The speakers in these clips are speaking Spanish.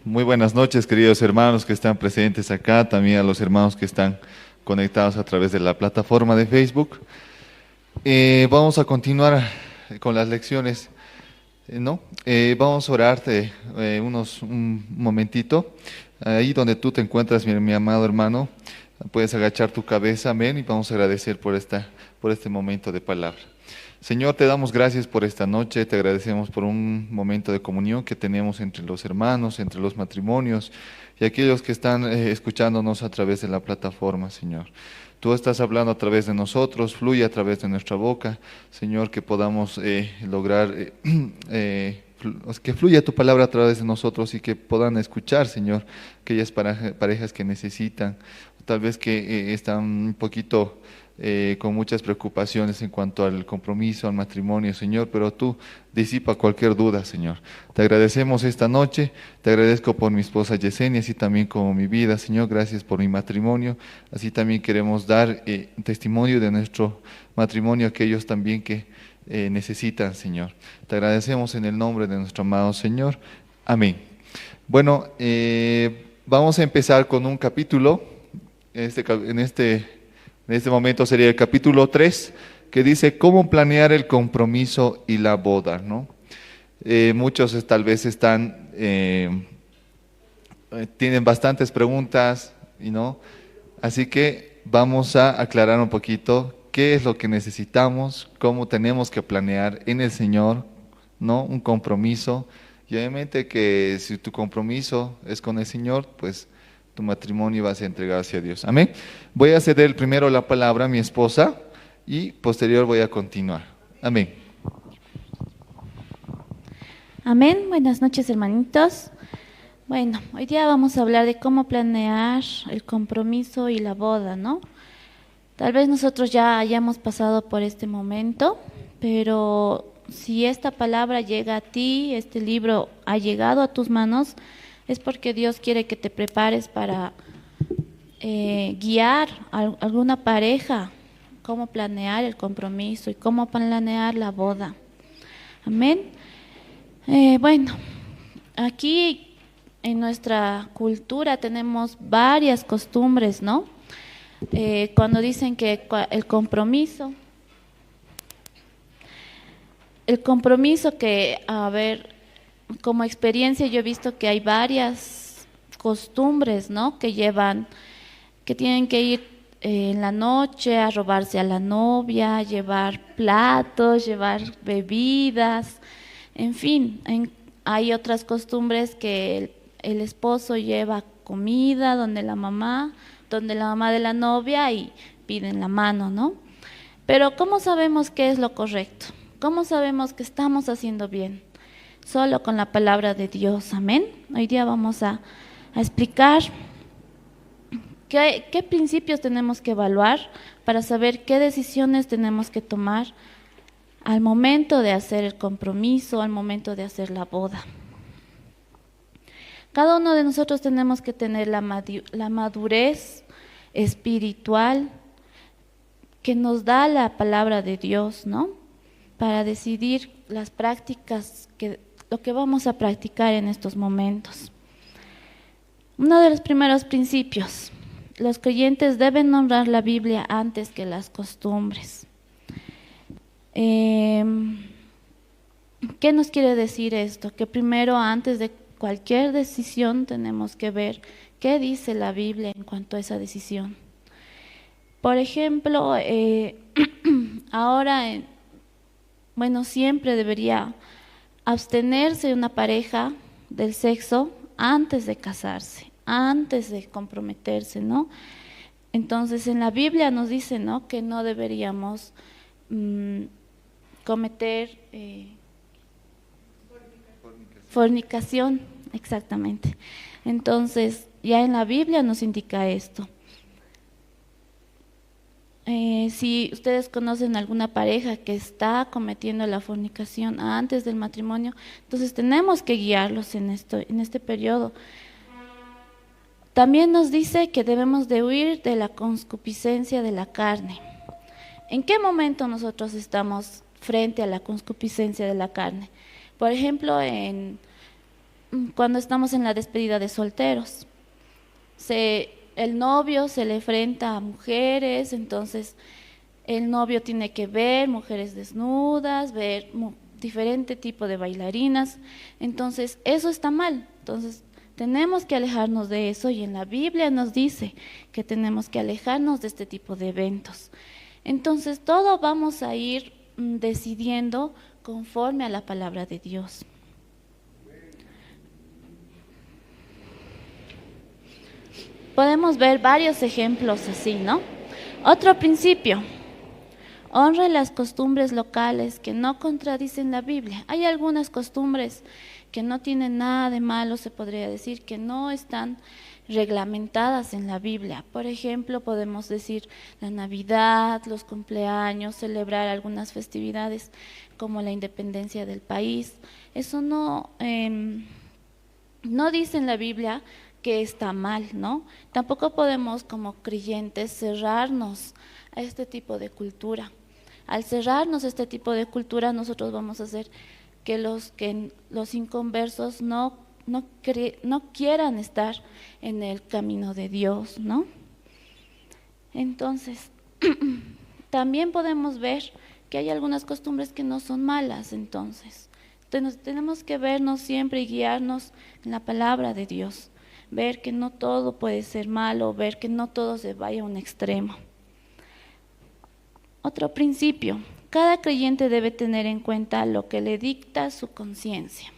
Muy buenas noches, queridos hermanos que están presentes acá, también a los hermanos que están conectados a través de la plataforma de Facebook. Vamos a continuar con las lecciones, ¿no? Vamos a orarte un momentito. Ahí donde tú te encuentras, mi amado hermano, puedes agachar tu cabeza, amén, y vamos a agradecer por este momento de palabra. Señor, te damos gracias por esta noche, te agradecemos por un momento de comunión que tenemos entre los hermanos, entre los matrimonios y aquellos que están escuchándonos a través de la plataforma, Señor. Tú estás hablando a través de nosotros, fluye a través de nuestra boca, Señor, que podamos lograr que fluya tu palabra a través de nosotros y que puedan escuchar, Señor, aquellas parejas que necesitan, tal vez que están un poquito con muchas preocupaciones en cuanto al compromiso, al matrimonio, Señor, pero tú disipa cualquier duda, Señor. Te agradecemos esta noche, te agradezco por mi esposa Yesenia, así también como mi vida, Señor, gracias por mi matrimonio, así también queremos dar testimonio de nuestro matrimonio a aquellos también que necesitan, Señor. Te agradecemos en el nombre de nuestro amado Señor. Amén. Bueno, vamos a empezar con un capítulo, en este momento sería el capítulo 3, que dice cómo planear el compromiso y la boda, ¿no? Muchos tal vez tienen bastantes preguntas, ¿no? Así que vamos a aclarar un poquito qué es lo que necesitamos, cómo tenemos que planear en el Señor, ¿no? Un compromiso. Y obviamente que si tu compromiso es con el Señor, pues tu matrimonio va a ser entregado hacia Dios. Amén. Voy a ceder primero la palabra a mi esposa y posterior voy a continuar. Amén. Amén. Buenas noches, hermanitos. Bueno, hoy día vamos a hablar de cómo planear el compromiso y la boda, ¿no? Tal vez nosotros ya hayamos pasado por este momento, pero si esta palabra llega a ti, este libro ha llegado a tus manos, es porque Dios quiere que te prepares para guiar a alguna pareja, cómo planear el compromiso y cómo planear la boda. Amén. Bueno, aquí en nuestra cultura tenemos varias costumbres, ¿no? Cuando dicen que el compromiso que, a ver, como experiencia yo he visto que hay varias costumbres, ¿no? Que tienen que ir en la noche a robarse a la novia, llevar platos, llevar bebidas, en fin, hay otras costumbres que el esposo lleva comida donde la mamá de la novia y piden la mano, ¿no? Pero ¿cómo sabemos qué es lo correcto? ¿Cómo sabemos que estamos haciendo bien? Solo con la palabra de Dios, amén. Hoy día vamos a explicar qué principios tenemos que evaluar para saber qué decisiones tenemos que tomar al momento de hacer el compromiso, al momento de hacer la boda. Cada uno de nosotros tenemos que tener la madurez espiritual que nos da la palabra de Dios, ¿no? Para decidir las prácticas, lo que vamos a practicar en estos momentos. Uno de los primeros principios: los creyentes deben honrar la Biblia antes que las costumbres. ¿Qué nos quiere decir esto? Que primero, antes de cualquier decisión, tenemos que ver qué dice la Biblia en cuanto a esa decisión. Por ejemplo, ahora, siempre debería abstenerse una pareja del sexo antes de casarse, antes de comprometerse, ¿no? Entonces, en la Biblia nos dice, ¿no?, que no deberíamos cometer fornicación, exactamente. Entonces, ya en la Biblia nos indica esto. Si ustedes conocen alguna pareja que está cometiendo la fornicación antes del matrimonio, entonces tenemos que guiarlos en este periodo. También nos dice que debemos de huir de la concupiscencia de la carne. ¿En qué momento nosotros estamos frente a la concupiscencia de la carne? Por ejemplo, cuando estamos en la despedida de solteros. El novio se le enfrenta a mujeres, entonces el novio tiene que ver mujeres desnudas, ver diferente tipo de bailarinas, entonces eso está mal. Entonces tenemos que alejarnos de eso, y en la Biblia nos dice que tenemos que alejarnos de este tipo de eventos. Entonces todo vamos a ir decidiendo conforme a la palabra de Dios. Podemos ver varios ejemplos así, ¿no? Otro principio: honra las costumbres locales que no contradicen la Biblia. Hay algunas costumbres que no tienen nada de malo, se podría decir, que no están reglamentadas en la Biblia. Por ejemplo, podemos decir la Navidad, los cumpleaños, celebrar algunas festividades como la independencia del país. Eso no dice en la Biblia que está mal, ¿no? Tampoco podemos, como creyentes, cerrarnos a este tipo de cultura. Al cerrarnos a este tipo de cultura, nosotros vamos a hacer que los inconversos no quieran estar en el camino de Dios, ¿no? Entonces, también podemos ver que hay algunas costumbres que no son malas. Entonces tenemos que vernos siempre y guiarnos en la palabra de Dios, ver que no todo puede ser malo, ver que no todo se vaya a un extremo. Otro principio: cada creyente debe tener en cuenta lo que le dicta su conciencia.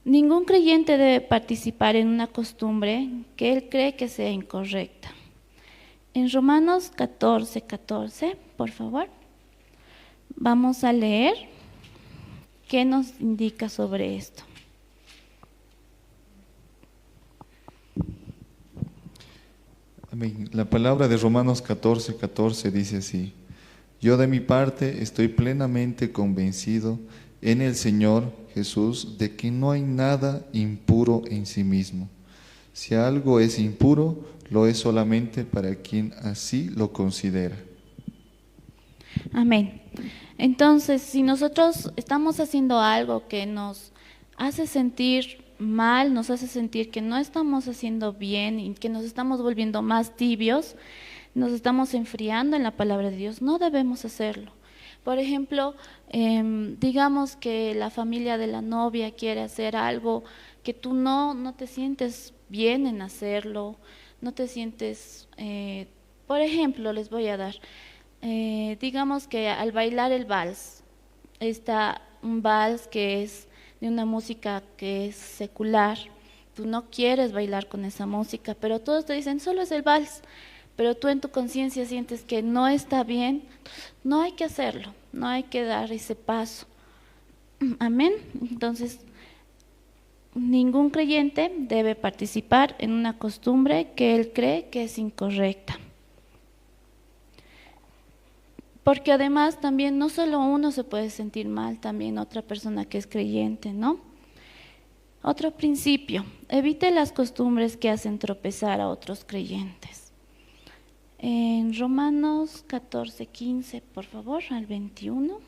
Ningún creyente debe participar en una costumbre que él cree que sea incorrecta. En Romanos 14:14, por favor, vamos a leer qué nos indica sobre esto. Amén. La palabra de Romanos 14:14 dice así: yo de mi parte estoy plenamente convencido en el Señor Jesús de que no hay nada impuro en sí mismo. Si algo es impuro, lo es solamente para quien así lo considera. Amén. Entonces, si nosotros estamos haciendo algo que nos hace sentir mal, nos hace sentir que no estamos haciendo bien y que nos estamos volviendo más tibios, nos estamos enfriando en la palabra de Dios, no debemos hacerlo. Por ejemplo, digamos que la familia de la novia quiere hacer algo que tú no te sientes bien en hacerlo, no te sientes, por ejemplo, les voy a dar, digamos que al bailar el vals, está un vals que es de una música que es secular, tú no quieres bailar con esa música, pero todos te dicen solo es el vals, pero tú en tu conciencia sientes que no está bien, no hay que hacerlo, no hay que dar ese paso. Amén. Entonces, ningún creyente debe participar en una costumbre que él cree que es incorrecta. Porque además también no solo uno se puede sentir mal, también otra persona que es creyente, ¿no? Otro principio: evite las costumbres que hacen tropezar a otros creyentes. En Romanos 14:15, por favor, al 21.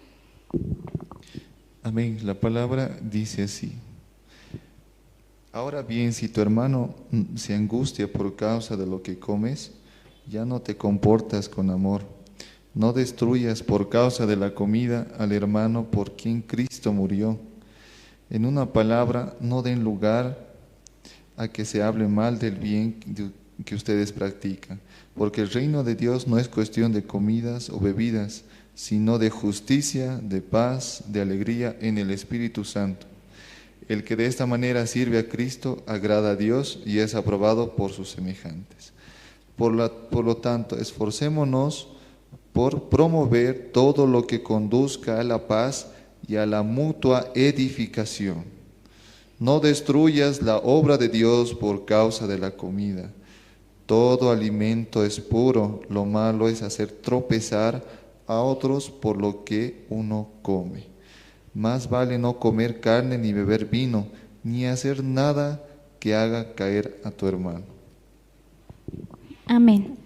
Amén. La palabra dice así: ahora bien, si tu hermano se angustia por causa de lo que comes, ya no te comportas con amor. No destruyas por causa de la comida al hermano por quien Cristo murió. En una palabra, no den lugar a que se hable mal del bien que ustedes practican, porque el reino de Dios no es cuestión de comidas o bebidas, sino de justicia, de paz, de alegría en el Espíritu Santo. El que de esta manera sirve a Cristo agrada a Dios y es aprobado por sus semejantes. Por lo tanto, esforcémonos por promover todo lo que conduzca a la paz y a la mutua edificación. No destruyas la obra de Dios por causa de la comida. Todo alimento es puro, lo malo es hacer tropezar a otros por lo que uno come. Más vale no comer carne ni beber vino, ni hacer nada que haga caer a tu hermano. Amén.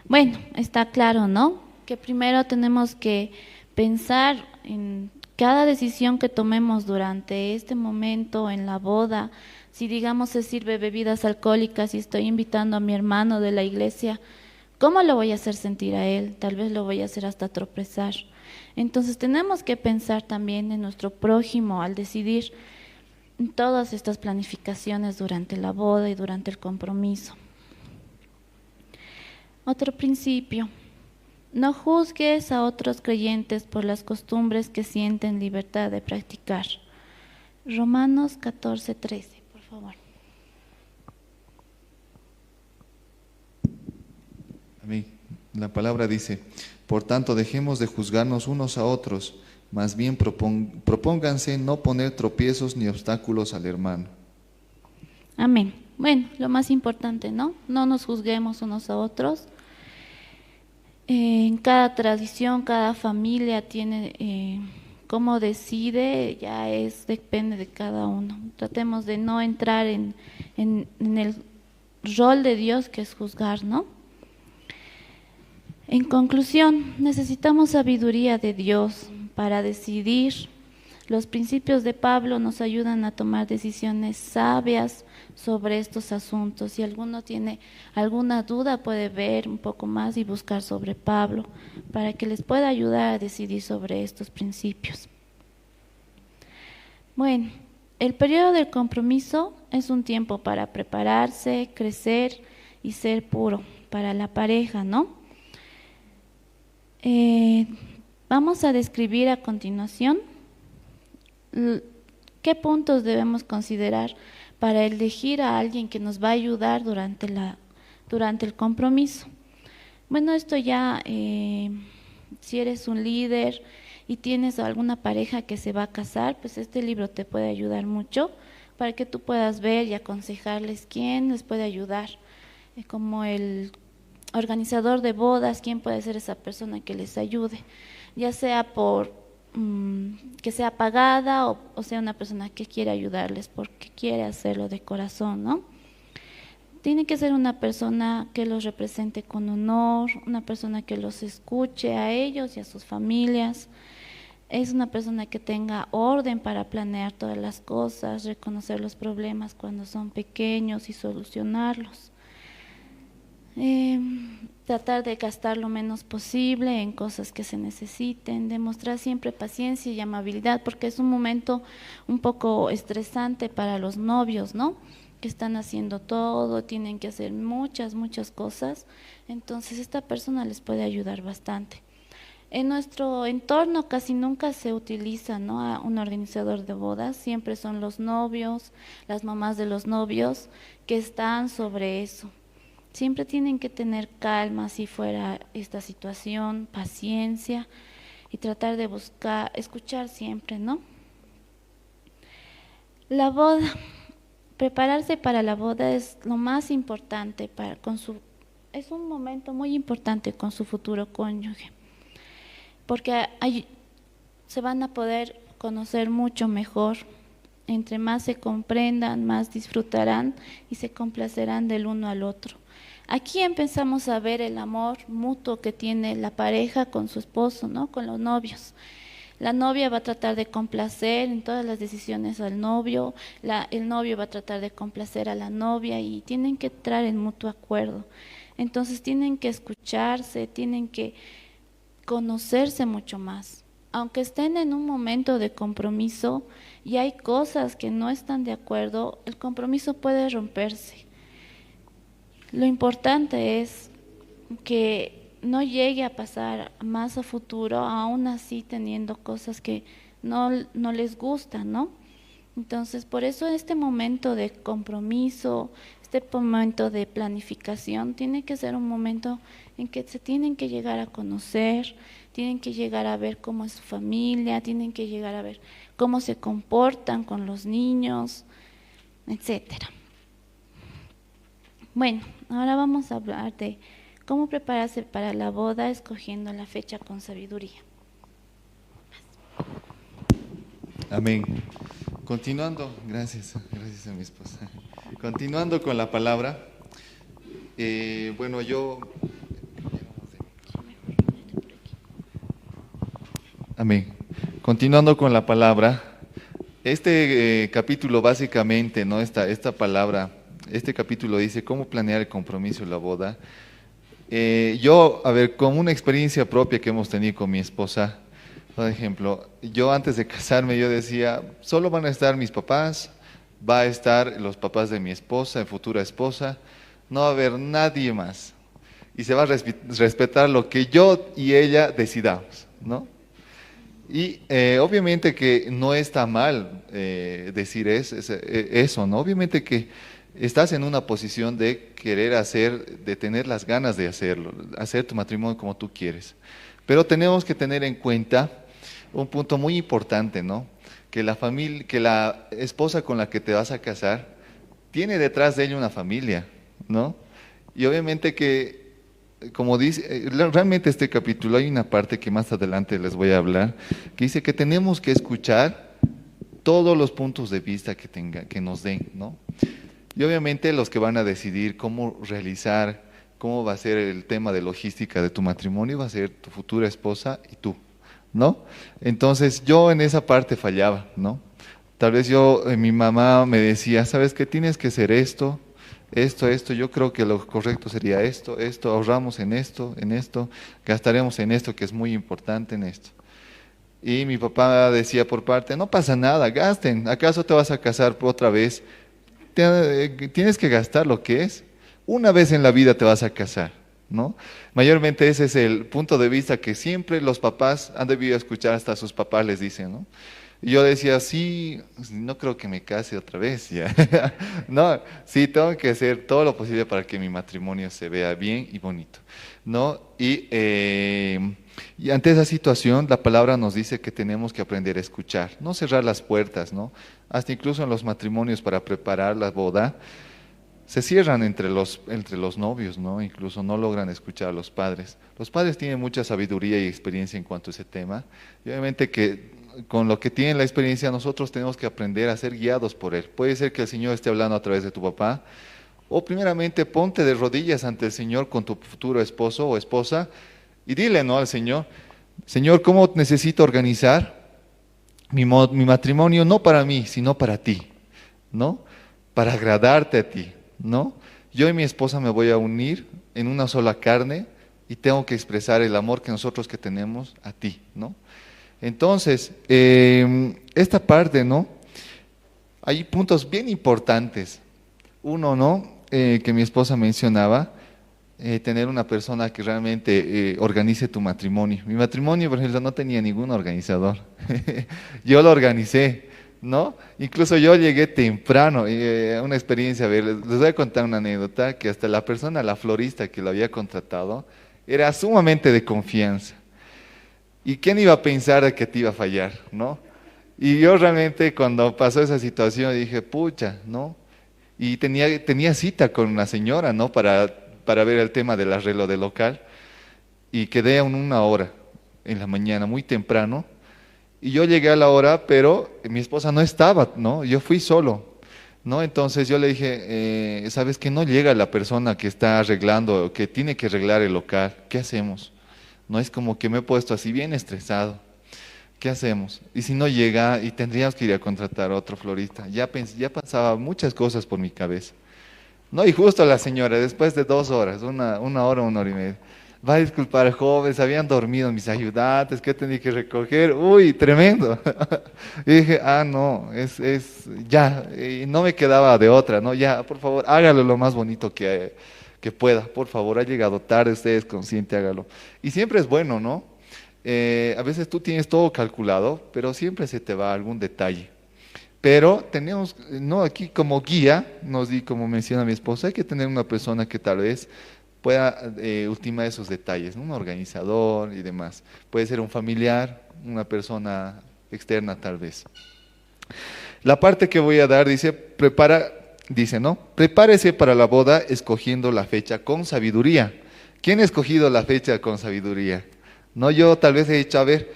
Bueno, está claro, ¿no? Que primero tenemos que pensar en cada decisión que tomemos durante este momento en la boda, si digamos se sirve bebidas alcohólicas y estoy invitando a mi hermano de la iglesia, ¿cómo lo voy a hacer sentir a él? Tal vez lo voy a hacer hasta tropezar. Entonces tenemos que pensar también en nuestro prójimo al decidir todas estas planificaciones durante la boda y durante el compromiso. Otro principio: no juzgues a otros creyentes por las costumbres que sienten libertad de practicar. Romanos 14:13, por favor. Amén. La palabra dice: por tanto, dejemos de juzgarnos unos a otros, más bien propónganse no poner tropiezos ni obstáculos al hermano. Amén. Bueno, lo más importante, ¿no? No nos juzguemos unos a otros. En cada tradición, cada familia tiene cómo decide, depende de cada uno. Tratemos de no entrar en el rol de Dios, que es juzgar, ¿no? En conclusión, necesitamos sabiduría de Dios para decidir. Los principios de Pablo nos ayudan a tomar decisiones sabias sobre estos asuntos. Si alguno tiene alguna duda, puede ver un poco más y buscar sobre Pablo para que les pueda ayudar a decidir sobre estos principios. Bueno, el periodo del compromiso es un tiempo para prepararse, crecer y ser puro para la pareja, ¿no? Vamos a describir a continuación qué puntos debemos considerar para elegir a alguien que nos va a ayudar durante el compromiso. Bueno, esto ya, si eres un líder y tienes alguna pareja que se va a casar, pues este libro te puede ayudar mucho para que tú puedas ver y aconsejarles quién les puede ayudar, como el organizador de bodas, quién puede ser esa persona que les ayude, ya sea por que sea pagada o sea una persona que quiere ayudarles porque quiere hacerlo de corazón, ¿no? Tiene que ser una persona que los represente con honor, una persona que los escuche a ellos y a sus familias. Es una persona que tenga orden para planear todas las cosas, reconocer los problemas cuando son pequeños y solucionarlos. Tratar de gastar lo menos posible en cosas que se necesiten, demostrar siempre paciencia y amabilidad, porque es un momento un poco estresante para los novios, ¿no? Que están haciendo todo, tienen que hacer muchas cosas, entonces esta persona les puede ayudar bastante. En nuestro entorno casi nunca se utiliza, ¿no?, a un organizador de bodas, siempre son los novios, las mamás de los novios que están sobre eso. Siempre tienen que tener calma si fuera esta situación, paciencia y tratar de escuchar siempre, ¿no? La boda, prepararse para la boda es lo más importante es un momento muy importante con su futuro cónyuge, porque se van a poder conocer mucho mejor. Entre más se comprendan, más disfrutarán y se complacerán del uno al otro. Aquí empezamos a ver el amor mutuo que tiene la pareja con su esposo, ¿no?, con los novios. La novia va a tratar de complacer en todas las decisiones al novio, el novio va a tratar de complacer a la novia y tienen que entrar en mutuo acuerdo. Entonces tienen que escucharse, tienen que conocerse mucho más. Aunque estén en un momento de compromiso y hay cosas que no están de acuerdo, el compromiso puede romperse. Lo importante es que no llegue a pasar más a futuro, aún así teniendo cosas que no les gustan, ¿no? Entonces, por eso este momento de compromiso, este momento de planificación, tiene que ser un momento en que se tienen que llegar a conocer, tienen que llegar a ver cómo es su familia, tienen que llegar a ver cómo se comportan con los niños, etcétera. Bueno, ahora vamos a hablar de cómo prepararse para la boda escogiendo la fecha con sabiduría. Amén. Continuando, gracias a mi esposa. Continuando con la palabra, Amén. Continuando con la palabra, este capítulo básicamente, ¿no? Esta palabra, este capítulo dice cómo planear el compromiso y la boda. Yo, a ver, con una experiencia propia que hemos tenido con mi esposa, por ejemplo, yo antes de casarme yo decía, solo van a estar mis papás, va a estar los papás de mi esposa, futura esposa, no va a haber nadie más. Y se va a respetar lo que yo y ella decidamos, ¿no? Y obviamente que no está mal decir eso, ¿no? Obviamente que estás en una posición de querer hacer, de tener las ganas de hacerlo, hacer tu matrimonio como tú quieres. Pero tenemos que tener en cuenta un punto muy importante, ¿no? Que la familia, que la esposa con la que te vas a casar tiene detrás de ella una familia, ¿no? Y obviamente que, como dice, realmente este capítulo hay una parte que más adelante les voy a hablar, que dice que tenemos que escuchar todos los puntos de vista que nos den, ¿no? Y obviamente los que van a decidir cómo realizar, cómo va a ser el tema de logística de tu matrimonio, va a ser tu futura esposa y tú, ¿no? Entonces yo en esa parte fallaba, ¿no? Tal vez mi mamá me decía, ¿sabes qué? Tienes que hacer esto, yo creo que lo correcto sería esto, ahorramos en esto, gastaremos en esto, que es muy importante en esto. Y mi papá decía por parte, no pasa nada, gasten, ¿acaso te vas a casar otra vez? Tienes que gastar lo que es, una vez en la vida te vas a casar, ¿no? Mayormente ese es el punto de vista que siempre los papás han debido escuchar, hasta sus papás les dicen, ¿no? Y yo decía, sí, no creo que me case otra vez, ya. No, sí, tengo que hacer todo lo posible para que mi matrimonio se vea bien y bonito, ¿no? Y ante esa situación, la palabra nos dice que tenemos que aprender a escuchar, no cerrar las puertas, ¿no? Hasta incluso en los matrimonios para preparar la boda, se cierran entre los novios, ¿no? Incluso no logran escuchar a los padres. Los padres tienen mucha sabiduría y experiencia en cuanto a ese tema, y obviamente que con lo que tienen la experiencia, nosotros tenemos que aprender a ser guiados por Él. Puede ser que el Señor esté hablando a través de tu papá, o primeramente ponte de rodillas ante el Señor con tu futuro esposo o esposa y dile, ¿no?, al Señor, Señor, ¿cómo necesito organizar mi matrimonio? No para mí, sino para ti, ¿no? Para agradarte a ti, ¿no? Yo y mi esposa me voy a unir en una sola carne y tengo que expresar el amor que nosotros que tenemos a ti, ¿no? Entonces, esta parte, ¿no? Hay puntos bien importantes. Uno, ¿no? Que mi esposa mencionaba, tener una persona que realmente organice tu matrimonio. Mi matrimonio, por ejemplo, no tenía ningún organizador. Yo lo organicé, ¿no? Incluso yo llegué temprano, una experiencia, a ver, les voy a contar una anécdota, que hasta la persona, la florista que lo había contratado, era sumamente de confianza. ¿Y quién iba a pensar de que te iba a fallar, no? Y yo realmente cuando pasó esa situación dije, pucha, ¿no? Y tenía cita con una señora, ¿no? Para ver el tema del arreglo del local. Y quedé en una hora en la mañana, muy temprano. Y yo llegué a la hora, pero mi esposa no estaba, ¿no? Yo fui solo, ¿no? Entonces yo le dije, ¿sabes qué? No llega la persona que está arreglando, que tiene que arreglar el local. ¿Qué hacemos? No, es como que me he puesto así bien estresado. ¿Qué hacemos? Y si no llega, y tendríamos que ir a contratar a otro florista. Ya pasaba muchas cosas por mi cabeza. No, y justo la señora, después de 2 horas, una hora y media, va a disculpar, jóvenes, habían dormido mis ayudantes, que tenía que recoger. Uy, tremendo. Y dije, no, ya, y no me quedaba de otra, ¿no? Ya, por favor, hágalo lo más bonito que pueda, por favor, ha llegado tarde, usted es consciente, hágalo. Y siempre es bueno, ¿no? A veces tú tienes todo calculado, pero siempre se te va algún detalle. Pero tenemos, no, aquí como guía, como menciona mi esposa, hay que tener una persona que tal vez pueda ultimar esos detalles, ¿no? Un organizador y demás. Puede ser un familiar, una persona externa tal vez. La parte que voy a dar dice, ¿no? Prepárese para la boda escogiendo la fecha con sabiduría. ¿Quién ha escogido la fecha con sabiduría? No, yo tal vez he dicho, a ver,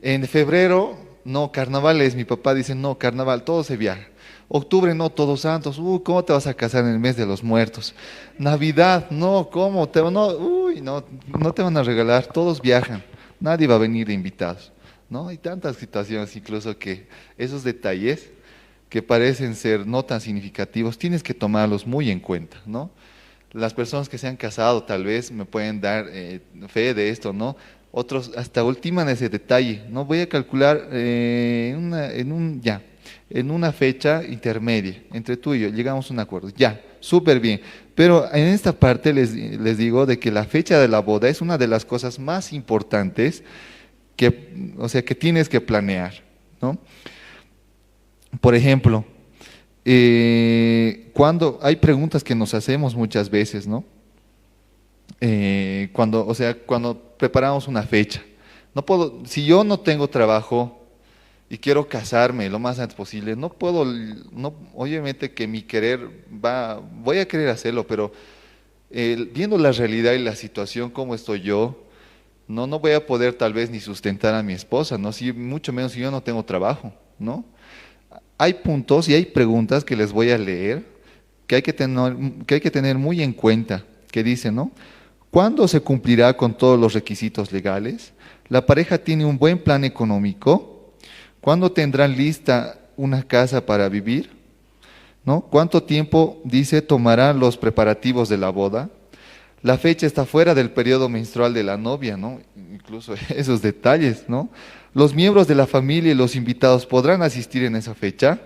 en febrero, no, carnavales, mi papá dice, no, carnaval, todo se viaja. Octubre, no, Todos Santos, ¿cómo te vas a casar en el mes de los muertos? Navidad, no, no te van a regalar, todos viajan, nadie va a venir de invitados. ¿no? Hay tantas situaciones incluso que esos detalles que parecen ser no tan significativos, tienes que tomarlos muy en cuenta, ¿no? Las personas que se han casado tal vez me pueden dar fe de esto, ¿no? Otros hasta ultiman ese detalle, ¿no? Voy a calcular en una fecha intermedia entre tú y yo, llegamos a un acuerdo, ya, súper bien. Pero en esta parte les digo de que la fecha de la boda es una de las cosas más importantes que, o sea, que tienes que planear, ¿no? Por ejemplo, cuando hay preguntas que nos hacemos muchas veces, ¿no? Cuando preparamos una fecha, no puedo, si yo no tengo trabajo y quiero casarme lo más antes posible, no puedo, no, obviamente que mi querer voy a querer hacerlo, pero viendo la realidad y la situación como estoy yo, no voy a poder tal vez ni sustentar a mi esposa, ¿no? Si, mucho menos si yo no tengo trabajo, ¿no? Hay puntos y hay preguntas que les voy a leer que hay que tener muy en cuenta, que dice, ¿no? ¿Cuándo se cumplirá con todos los requisitos legales? ¿La pareja tiene un buen plan económico? ¿Cuándo tendrán lista una casa para vivir? ¿No? ¿Cuánto tiempo, dice, tomarán los preparativos de la boda? La fecha está fuera del periodo menstrual de la novia, ¿no? Incluso esos detalles, ¿no? Los miembros de la familia y los invitados podrán asistir en esa fecha.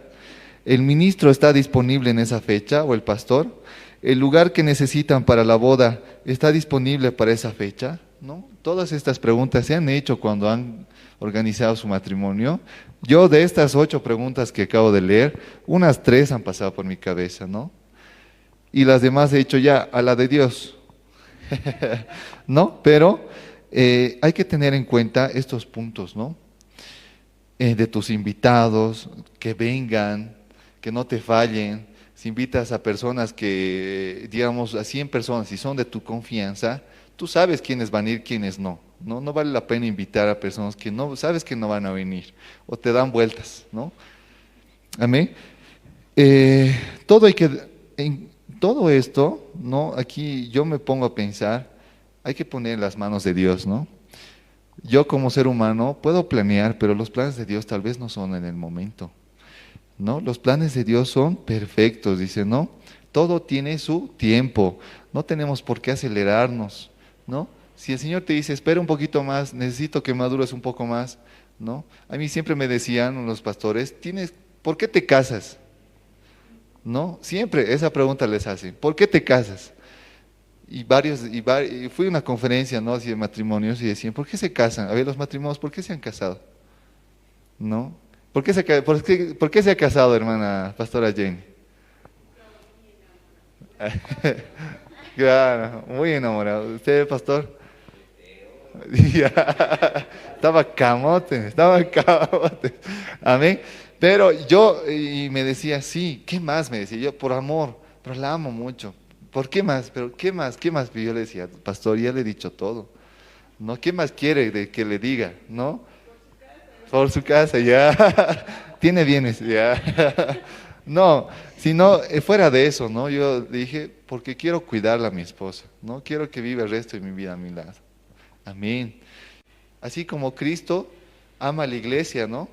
El ministro está disponible en esa fecha o el pastor. El lugar que necesitan para la boda está disponible para esa fecha, ¿no? Todas estas preguntas se han hecho cuando han organizado su matrimonio. Yo de estas 8 preguntas que acabo de leer, unas 3 han pasado por mi cabeza, ¿no? Y las demás he hecho ya a la de Dios. ¿No? Pero hay que tener en cuenta estos puntos, ¿no? De tus invitados, que vengan, que no te fallen. Si invitas a personas que, digamos, a 100 personas, si son de tu confianza, tú sabes quiénes van a ir, quiénes no. No vale la pena invitar a personas que no sabes que no van a venir o te dan vueltas, ¿no? Amén. Todo hay que, todo esto, ¿no? Aquí yo me pongo a pensar, hay que poner en las manos de Dios, ¿no? Yo como ser humano puedo planear, pero los planes de Dios tal vez no son en el momento, ¿no? Los planes de Dios son perfectos, dice, ¿no? Todo tiene su tiempo, no tenemos por qué acelerarnos, ¿no? Si el Señor te dice, espera un poquito más, necesito que madures un poco más, ¿no? A mí siempre me decían los pastores, ¿por qué te casas? ¿No? Siempre esa pregunta les hacen, ¿por qué te casas? Y fui a una conferencia, ¿no? Así de matrimonios y decían, ¿por qué se casan? A ver, los matrimonios, ¿por qué se han casado? ¿No? ¿Por qué se ha casado, hermana pastora Jenny? Claro, muy enamorado. ¿Usted, pastor? Estaba camote. Amén. Pero yo, y me decía, sí, ¿qué más? Me decía yo, por amor, pero la amo mucho. ¿Por qué más? ¿Pero qué más? ¿Qué más? Y yo le decía, pastor, ya le he dicho todo. ¿No? ¿Qué más quiere de que le diga? ¿No? Por su casa, ya. Tiene bienes, ya. No, sino fuera de eso, ¿no? Yo dije, porque quiero cuidarla a mi esposa, ¿no? Quiero que viva el resto de mi vida a mi lado. Amén. Así como Cristo ama a la iglesia, ¿no?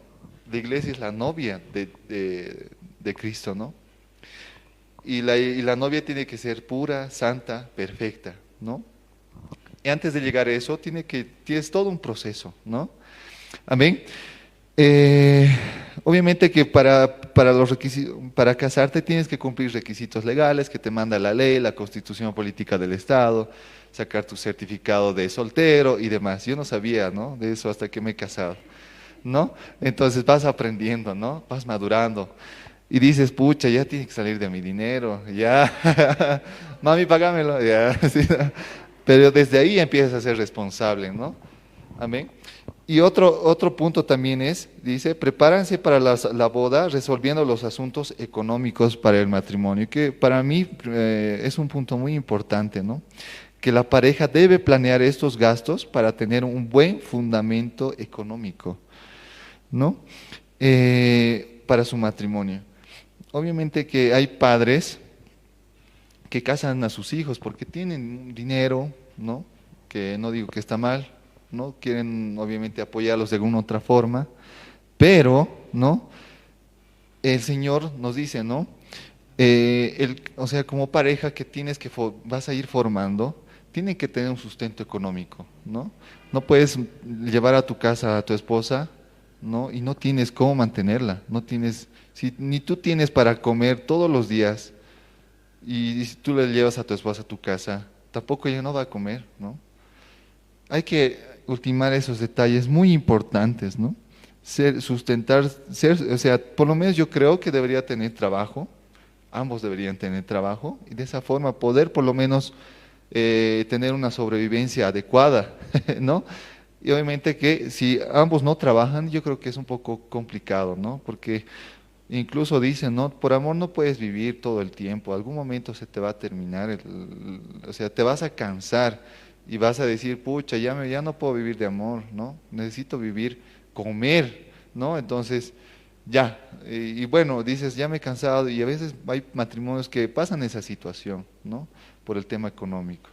La iglesia es la novia de Cristo, ¿no? Y la novia tiene que ser pura, santa, perfecta, ¿no? Y antes de llegar a eso, tienes todo un proceso, ¿no? Amén. Obviamente que para casarte tienes que cumplir requisitos legales que te manda la ley, la Constitución Política del Estado, sacar tu certificado de soltero y demás. Yo no sabía, ¿no? De eso hasta que me he casado, ¿no? Entonces vas aprendiendo, ¿no? Vas madurando. Y dices, pucha, ya tiene que salir de mi dinero, ya, mami, pagámelo, ya. ¿Sí? Pero desde ahí empiezas a ser responsable, ¿no? Amén. Y otro punto también dice, prepárense para la boda resolviendo los asuntos económicos para el matrimonio, que para mí es un punto muy importante, ¿no? Que la pareja debe planear estos gastos para tener un buen fundamento económico, ¿no? Para su matrimonio. Obviamente que hay padres que casan a sus hijos porque tienen dinero, ¿no? Que no digo que está mal, ¿no? Quieren obviamente apoyarlos de alguna otra forma, pero, ¿no? El Señor nos dice, ¿no? O sea, como pareja que vas a ir formando, tiene que tener un sustento económico, ¿no? No puedes llevar a tu casa a tu esposa, ¿no? Y no tienes cómo mantenerla, no tienes, si ni tú tienes para comer todos los días, y si tú le llevas a tu esposa a tu casa, tampoco ella no va a comer, ¿no? Hay que ultimar esos detalles muy importantes, ¿no? O sea, por lo menos yo creo que debería tener trabajo, ambos deberían tener trabajo, y de esa forma poder por lo menos tener una sobrevivencia adecuada, ¿no? Y obviamente que si ambos no trabajan, yo creo que es un poco complicado, ¿no? Porque incluso dicen, ¿no? Por amor no puedes vivir todo el tiempo, algún momento se te va a terminar, o sea, te vas a cansar y vas a decir, pucha, ya no puedo vivir de amor, ¿no? Necesito vivir, comer, ¿no? Entonces, ya, y bueno, dices, ya me he cansado, y a veces hay matrimonios que pasan esa situación, ¿no? Por el tema económico.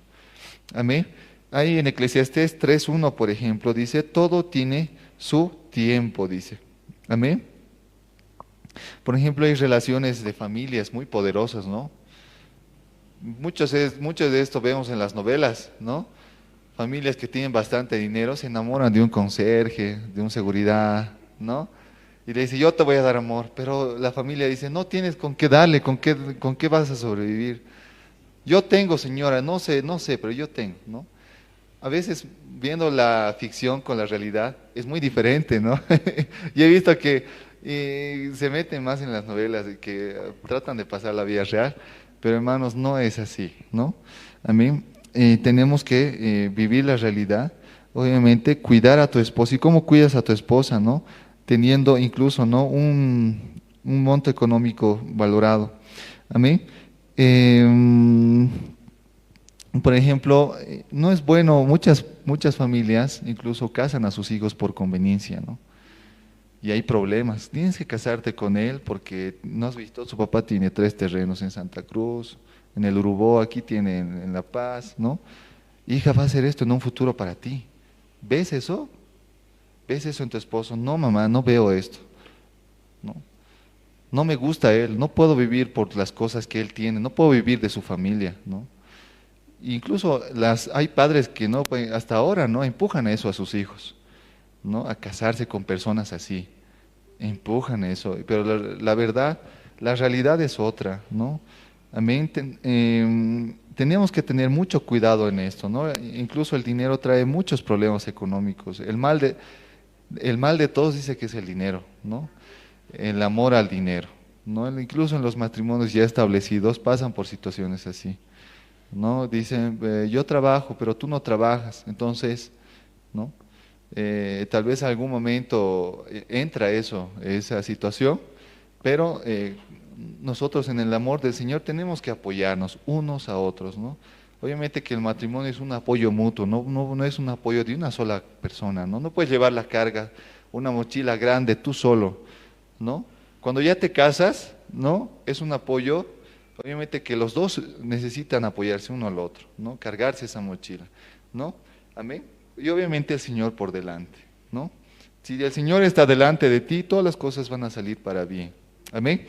Amén. Ahí en Eclesiastés 3:1, por ejemplo, dice, todo tiene su tiempo, dice. Amén. Por ejemplo, hay relaciones de familias muy poderosas, ¿no? Muchos de esto vemos en las novelas, ¿no? Familias que tienen bastante dinero se enamoran de un conserje, de un seguridad, ¿no? Y le dice, yo te voy a dar amor, pero la familia dice, no tienes con qué darle, con qué vas a sobrevivir. Yo tengo, señora, no sé, pero yo tengo, ¿no? A veces viendo la ficción con la realidad es muy diferente, ¿no? Y he visto que se meten más en las novelas y que tratan de pasar la vida real, pero hermanos, no es así, ¿no? A mí tenemos que vivir la realidad, obviamente cuidar a tu esposa. ¿Y cómo cuidas a tu esposa, no? Teniendo incluso, ¿no? Un monto económico valorado. Amén. Por ejemplo, no es bueno, muchas familias incluso casan a sus hijos por conveniencia, ¿no? Y hay problemas. Tienes que casarte con él porque no has visto, su papá tiene 3 terrenos en Santa Cruz, en el Urubó, aquí tiene en La Paz, ¿no? Hija, va a hacer esto en un futuro para ti. ¿Ves eso? ¿Ves eso en tu esposo? No, mamá, no veo esto. No, no me gusta él, no puedo vivir por las cosas que él tiene, no puedo vivir de su familia, ¿no? Incluso hay padres que no, pues, hasta ahora no empujan eso a sus hijos, ¿no? A casarse con personas así, empujan eso, pero la verdad, la realidad es otra, ¿no? Amén. Tenemos que tener mucho cuidado en esto, ¿no? Incluso el dinero trae muchos problemas económicos. El mal de todos dice que es el dinero, ¿no? El amor al dinero, ¿no? Incluso en los matrimonios ya establecidos pasan por situaciones así. ¿No? Dicen, yo trabajo, pero tú no trabajas, entonces, ¿no? Tal vez en algún momento entra esa situación, pero nosotros en el amor del Señor tenemos que apoyarnos unos a otros, ¿no? Obviamente que el matrimonio es un apoyo mutuo, no es un apoyo de una sola persona, ¿no? No puedes llevar la carga, una mochila grande tú solo, ¿no? Cuando ya te casas, ¿no? Es un apoyo. Obviamente que los dos necesitan apoyarse uno al otro, ¿no? Cargarse esa mochila, ¿no? Amén. Y obviamente el Señor por delante, ¿no? Si el Señor está delante de ti, todas las cosas van a salir para bien. Amén.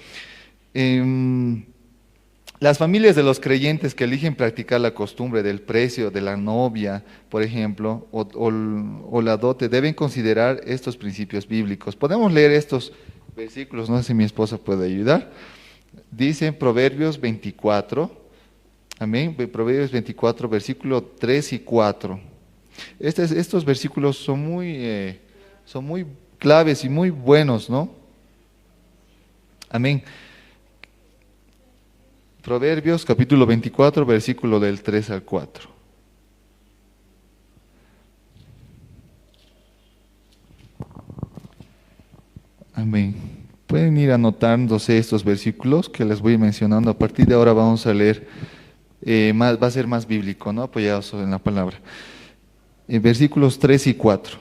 Las familias de los creyentes que eligen practicar la costumbre del precio de la novia, por ejemplo, o la dote, deben considerar estos principios bíblicos. Podemos leer estos versículos, no sé si mi esposa puede ayudar. Dice en Proverbios 24, amén, Proverbios 24, versículo 3 y 4. Estos versículos son muy claves y muy buenos, ¿no? Amén. Proverbios capítulo 24, versículo del 3 al 4. Amén. Pueden ir anotándose estos versículos que les voy mencionando. A partir de ahora vamos a leer, va a ser más bíblico, ¿no? Apoyados en la palabra. Versículos 3 y 4.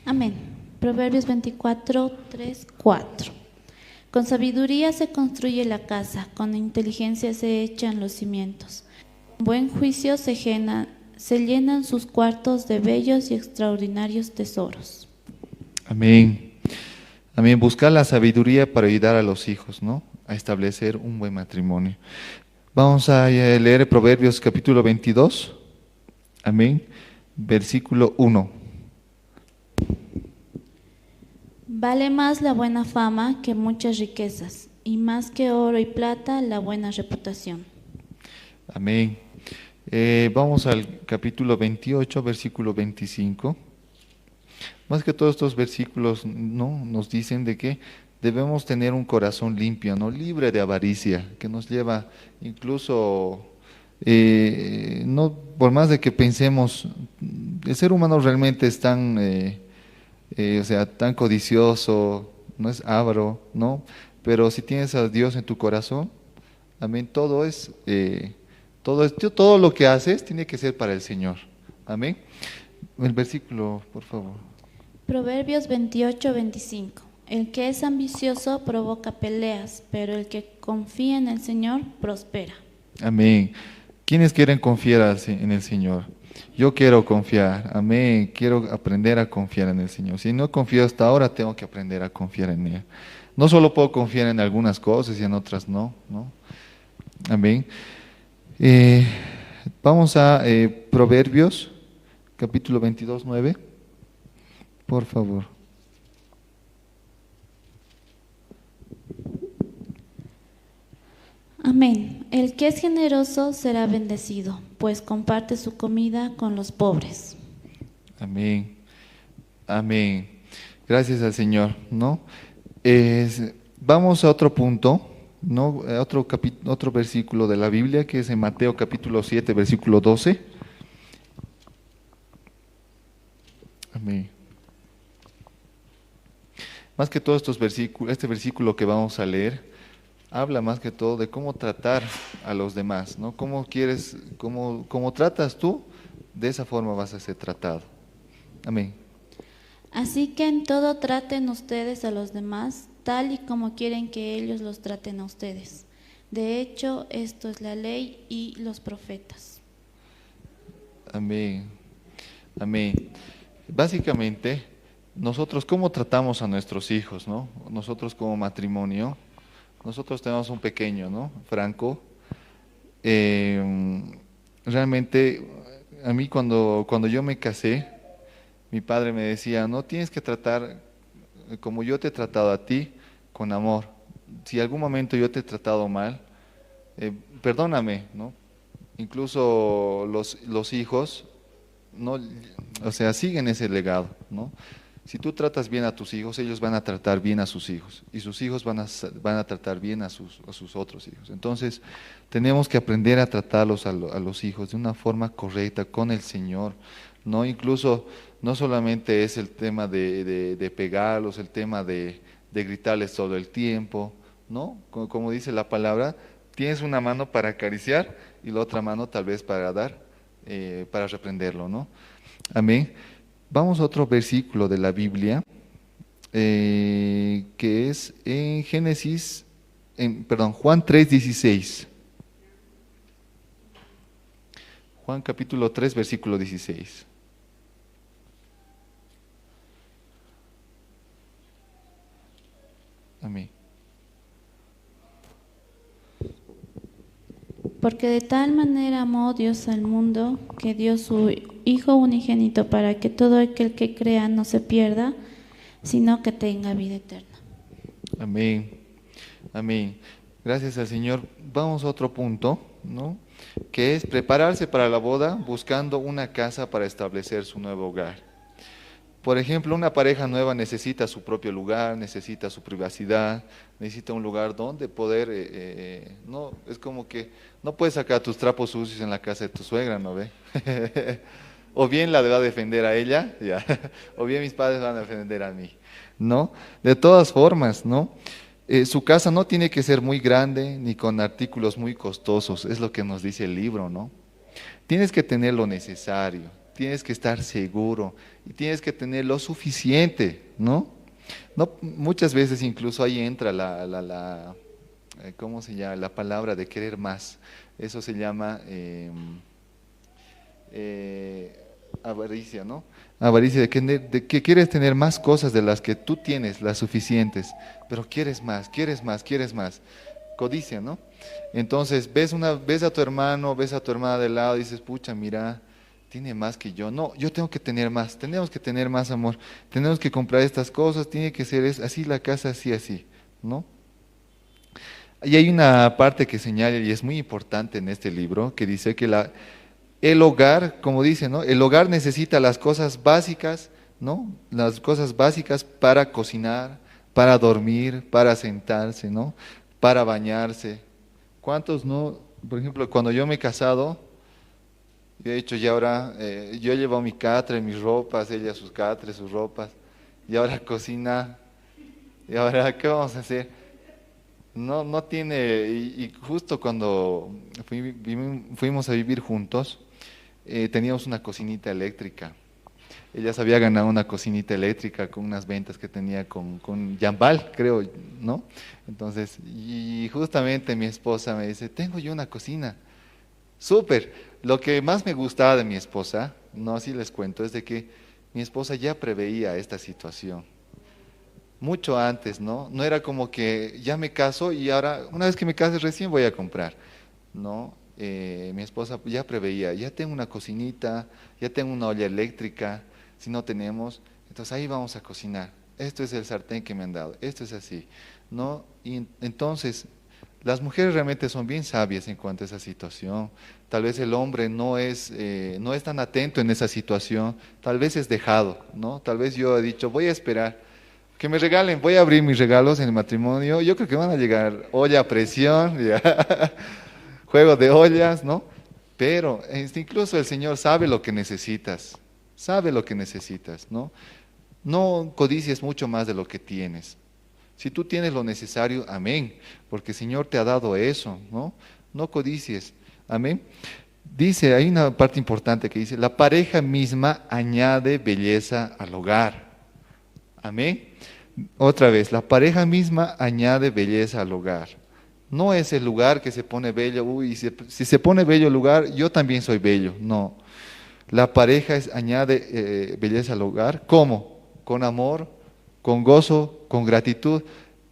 Amén. Proverbios 24, 3, 4. Con sabiduría se construye la casa, con inteligencia se echan los cimientos. Con buen juicio se se llenan sus cuartos de bellos y extraordinarios tesoros. Amén. Amén. Buscar la sabiduría para ayudar a los hijos, ¿no? A establecer un buen matrimonio. Vamos a leer Proverbios capítulo 22. Amén. Versículo 1. Vale más la buena fama que muchas riquezas, y más que oro y plata la buena reputación. Amén. Vamos al capítulo 28, versículo 25. Más que todos estos versículos, ¿no?, nos dicen de que debemos tener un corazón limpio, ¿no?, libre de avaricia, que nos lleva incluso, no, por más de que pensemos, el ser humano realmente es tan, o sea, tan codicioso, no es avaro, ¿no? Pero si tienes a Dios en tu corazón, amén, todo lo que haces tiene que ser para el Señor. Amén. El versículo, por favor. Proverbios 28-25. El que es ambicioso provoca peleas, pero el que confía en el Señor prospera. Amén. ¿Quiénes quieren confiar en el Señor? Yo quiero confiar. Amén. Quiero aprender a confiar en el Señor. Si no confío hasta ahora, tengo que aprender a confiar en Él. No solo puedo confiar en algunas cosas y en otras no, ¿no? Amén. Vamos a Proverbios, capítulo 22, 9. Por favor. Amén. El que es generoso será bendecido, pues comparte su comida con los pobres. Amén. Amén. Gracias al Señor, ¿no? Vamos a otro punto, ¿no? Otro versículo de la Biblia, que es en Mateo capítulo 7, versículo 12. Amén. Más que todos estos versículos, este versículo que vamos a leer, habla más que todo de cómo tratar a los demás, ¿no? Cómo tratas tú, de esa forma vas a ser tratado. Amén. Así que en todo traten ustedes a los demás tal y como quieren que ellos los traten a ustedes. De hecho, esto es la ley y los profetas. Amén. Amén. Básicamente, nosotros cómo tratamos a nuestros hijos, ¿no? Nosotros como matrimonio, nosotros tenemos un pequeño, ¿no?, Franco. Realmente, a mí cuando yo me casé, mi padre me decía, no tienes que tratar como yo te he tratado a ti, con amor. Si algún momento yo te he tratado mal, perdóname, ¿no? Incluso los hijos, ¿no?, o sea, siguen ese legado, ¿no? Si tú tratas bien a tus hijos, ellos van a tratar bien a sus hijos, y sus hijos van a tratar bien a sus otros hijos. Entonces, tenemos que aprender a tratarlos a los hijos de una forma correcta, con el Señor, ¿no? Incluso, no solamente es el tema de pegarlos, el tema de gritarles todo el tiempo, ¿no? Como dice la palabra, tienes una mano para acariciar y la otra mano tal vez para dar, para reprenderlo, ¿no? Amén. Vamos a otro versículo de la Biblia, que es en Juan 3:16. Juan capítulo 3, versículo 16. Amén. Porque de tal manera amó Dios al mundo, que dio su Hijo unigénito para que todo aquel que crea no se pierda, sino que tenga vida eterna. Amén. Amén. Gracias al Señor. Vamos a otro punto, ¿no?, que es prepararse para la boda buscando una casa para establecer su nuevo hogar. Por ejemplo, una pareja nueva necesita su propio lugar, necesita su privacidad, necesita un lugar donde poder, no, es como que no puedes sacar tus trapos sucios en la casa de tu suegra, ¿no ve? O bien la va a defender a ella, ya, o bien mis padres van a defender a mí, ¿no? De todas formas, ¿no? Su casa no tiene que ser muy grande ni con artículos muy costosos, es lo que nos dice el libro, ¿no? Tienes que tener lo necesario, tienes que estar seguro y tienes que tener lo suficiente, ¿no? No, muchas veces incluso ahí entra ¿cómo se llama? La palabra de querer más. Eso se llama avaricia, ¿no? Avaricia de que quieres tener más cosas de las que tú tienes, las suficientes, pero quieres más, quieres más, quieres más. Codicia, ¿no? Entonces ves a tu hermano, ves a tu hermana de lado y dices, pucha, mira, tiene más que yo. No, yo tengo que tener más, tenemos que tener más amor, tenemos que comprar estas cosas, tiene que ser así la casa, así, así, ¿no? Y hay una parte que señala, y es muy importante en este libro, que dice que el hogar, como dice, ¿no? El hogar necesita las cosas básicas, ¿no? Las cosas básicas para cocinar, para dormir, para sentarse, ¿no? Para bañarse. ¿Cuántos no? Por ejemplo, cuando yo me he casado, yo he dicho, y ahora yo he llevado mi catre, mis ropas, ella sus catres, sus ropas, y ahora cocina, y ahora, ¿qué vamos a hacer? No, no tiene, y justo cuando fuimos a vivir juntos, teníamos una cocinita eléctrica. Ella se había ganado una cocinita eléctrica con unas ventas que tenía con Jambal, creo, ¿no? Entonces, y justamente mi esposa me dice, tengo yo una cocina. Súper. Lo que más me gustaba de mi esposa, no así les cuento, es de que mi esposa ya preveía esta situación mucho antes, ¿no? No era como que ya me caso y ahora, una vez que me case, recién voy a comprar, ¿no? Mi esposa ya preveía, ya tengo una cocinita, ya tengo una olla eléctrica, si no tenemos, entonces ahí vamos a cocinar. Esto es el sartén que me han dado, esto es así, ¿no? Y entonces, las mujeres realmente son bien sabias en cuanto a esa situación. Tal vez el hombre no es tan atento en esa situación, tal vez es dejado, ¿no? Tal vez yo he dicho, voy a esperar que me regalen, voy a abrir mis regalos en el matrimonio. Yo creo que van a llegar olla a presión, ya, juego de ollas, ¿no? Pero incluso el Señor sabe lo que necesitas, ¿no? No codicies mucho más de lo que tienes. Si tú tienes lo necesario, amén, porque el Señor te ha dado eso, ¿no? No codicies, amén. Dice, hay una parte importante que dice, la pareja misma añade belleza al hogar. Amén. Otra vez, la pareja misma añade belleza al hogar. No es el lugar que se pone bello, uy, si se pone bello el lugar, yo también soy bello. No. La pareja añade belleza al hogar. ¿Cómo? Con amor, con gozo, con gratitud.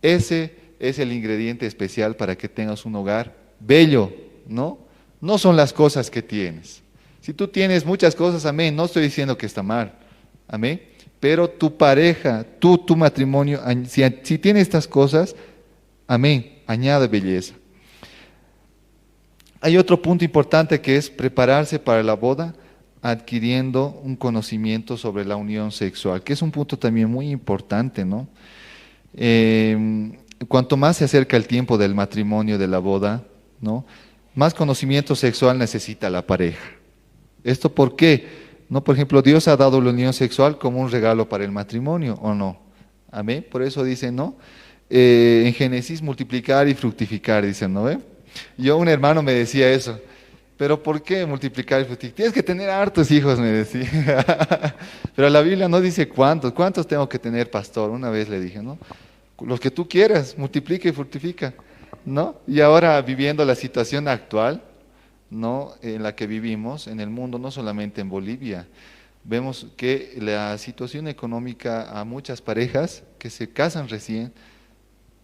Ese es el ingrediente especial para que tengas un hogar bello, ¿no? No son las cosas que tienes. Si tú tienes muchas cosas, amén, no estoy diciendo que está mal, amén. Pero tu pareja, tu matrimonio, si tiene estas cosas, amén, añade belleza. Hay otro punto importante que es prepararse para la boda adquiriendo un conocimiento sobre la unión sexual, que es un punto también muy importante, ¿no? Cuanto más se acerca el tiempo del matrimonio, de la boda, ¿no? Más conocimiento sexual necesita la pareja. ¿Esto por qué? No, por ejemplo, Dios ha dado la unión sexual como un regalo para el matrimonio, ¿o no? Amén. Por eso dice, ¿no? En Génesis, multiplicar y fructificar, dicen, ¿no ve? Yo, un hermano me decía eso. ¿Pero por qué multiplicar y fructificar? Tienes que tener hartos hijos, me decía. Pero la Biblia no dice cuántos. ¿Cuántos tengo que tener, pastor? Una vez le dije, ¿no? Los que tú quieras, multiplica y fructifica, ¿no? Y ahora viviendo la situación actual, ¿no? En la que vivimos, en el mundo, no solamente en Bolivia, vemos que la situación económica a muchas parejas que se casan recién,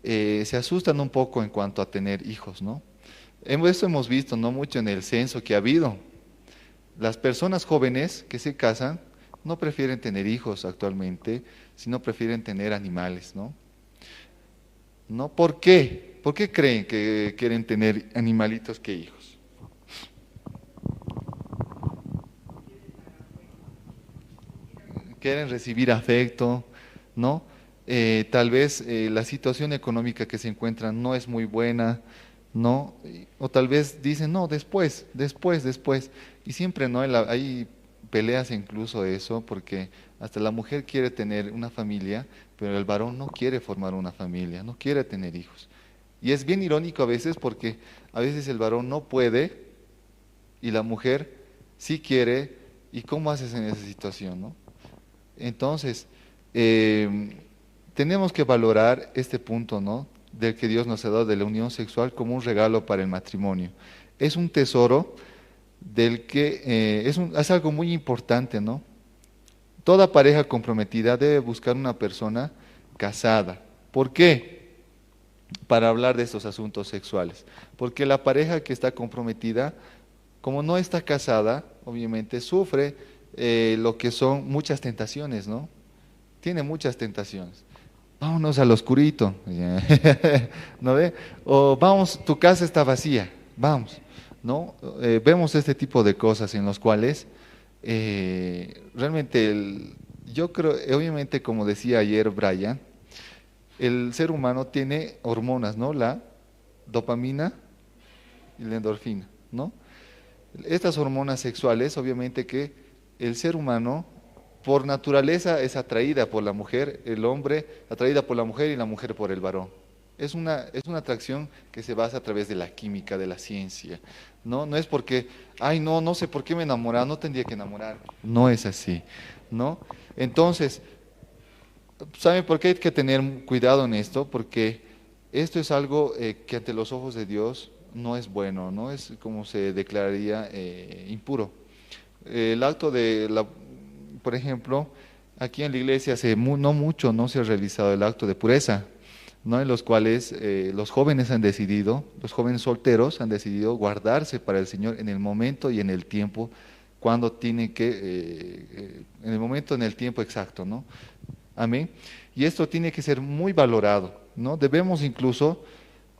se asustan un poco en cuanto a tener hijos, ¿no? Esto hemos visto, no mucho en el censo que ha habido. Las personas jóvenes que se casan no prefieren tener hijos actualmente, sino prefieren tener animales, ¿no? ¿No? ¿Por qué? ¿Por qué creen que quieren tener animalitos que hijos? Quieren recibir afecto, ¿no? Tal vez la situación económica que se encuentran no es muy buena, ¿no? O tal vez dicen, no, después. Y siempre, ¿no? Hay peleas incluso de eso, porque hasta la mujer quiere tener una familia, pero el varón no quiere formar una familia, no quiere tener hijos. Y es bien irónico a veces porque a veces el varón no puede y la mujer sí quiere. ¿Y cómo haces en esa situación, no? Entonces, tenemos que valorar este punto, ¿no? Del que Dios nos ha dado de la unión sexual como un regalo para el matrimonio. Es un tesoro, del que es algo muy importante, ¿no? Toda pareja comprometida debe buscar una persona casada. ¿Por qué? Para hablar de estos asuntos sexuales. Porque la pareja que está comprometida, como no está casada, obviamente sufre lo que son muchas tentaciones, ¿no? Tiene muchas tentaciones. Vámonos al oscurito, ¿no ve? O vamos, tu casa está vacía, vamos, ¿no? Vemos este tipo de cosas en los cuales realmente yo creo, obviamente como decía ayer Brian, el ser humano tiene hormonas, ¿no? La dopamina y la endorfina, ¿no? Estas hormonas sexuales, obviamente que el ser humano por naturaleza es atraída por la mujer, el hombre atraída por la mujer y la mujer por el varón. Es una atracción que se basa a través de la química, de la ciencia, ¿no? No es porque, ay, no, no sé por qué me enamoraba, no tendría que enamorar. No es así, ¿no? Entonces, ¿saben por qué hay que tener cuidado en esto? Porque esto es algo que ante los ojos de Dios no es bueno, ¿no? Es como se declararía impuro. El acto por ejemplo, aquí en la iglesia no mucho no se ha realizado el acto de pureza, ¿no? En los cuales los jóvenes han decidido, los jóvenes solteros han decidido guardarse para el Señor en el momento y en el tiempo, cuando tienen en el momento, en el tiempo exacto, ¿no? Amén. Y esto tiene que ser muy valorado, ¿no? Debemos incluso,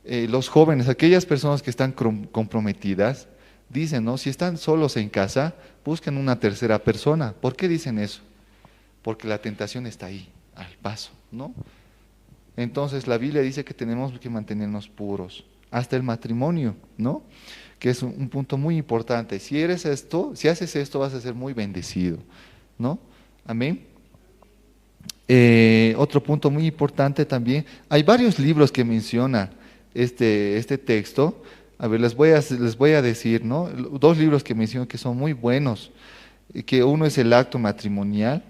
los jóvenes, aquellas personas que están comprometidas, dicen, ¿no? Si están solos en casa, busquen una tercera persona. ¿Por qué dicen eso? Porque la tentación está ahí, al paso, ¿no? Entonces la Biblia dice que tenemos que mantenernos puros, hasta el matrimonio, ¿no? Que es un punto muy importante. Si haces esto, vas a ser muy bendecido, ¿no? Amén. Otro punto muy importante también, hay varios libros que menciona este texto. A ver, les voy a decir, ¿no? Dos libros que menciono que son muy buenos, que uno es El acto matrimonial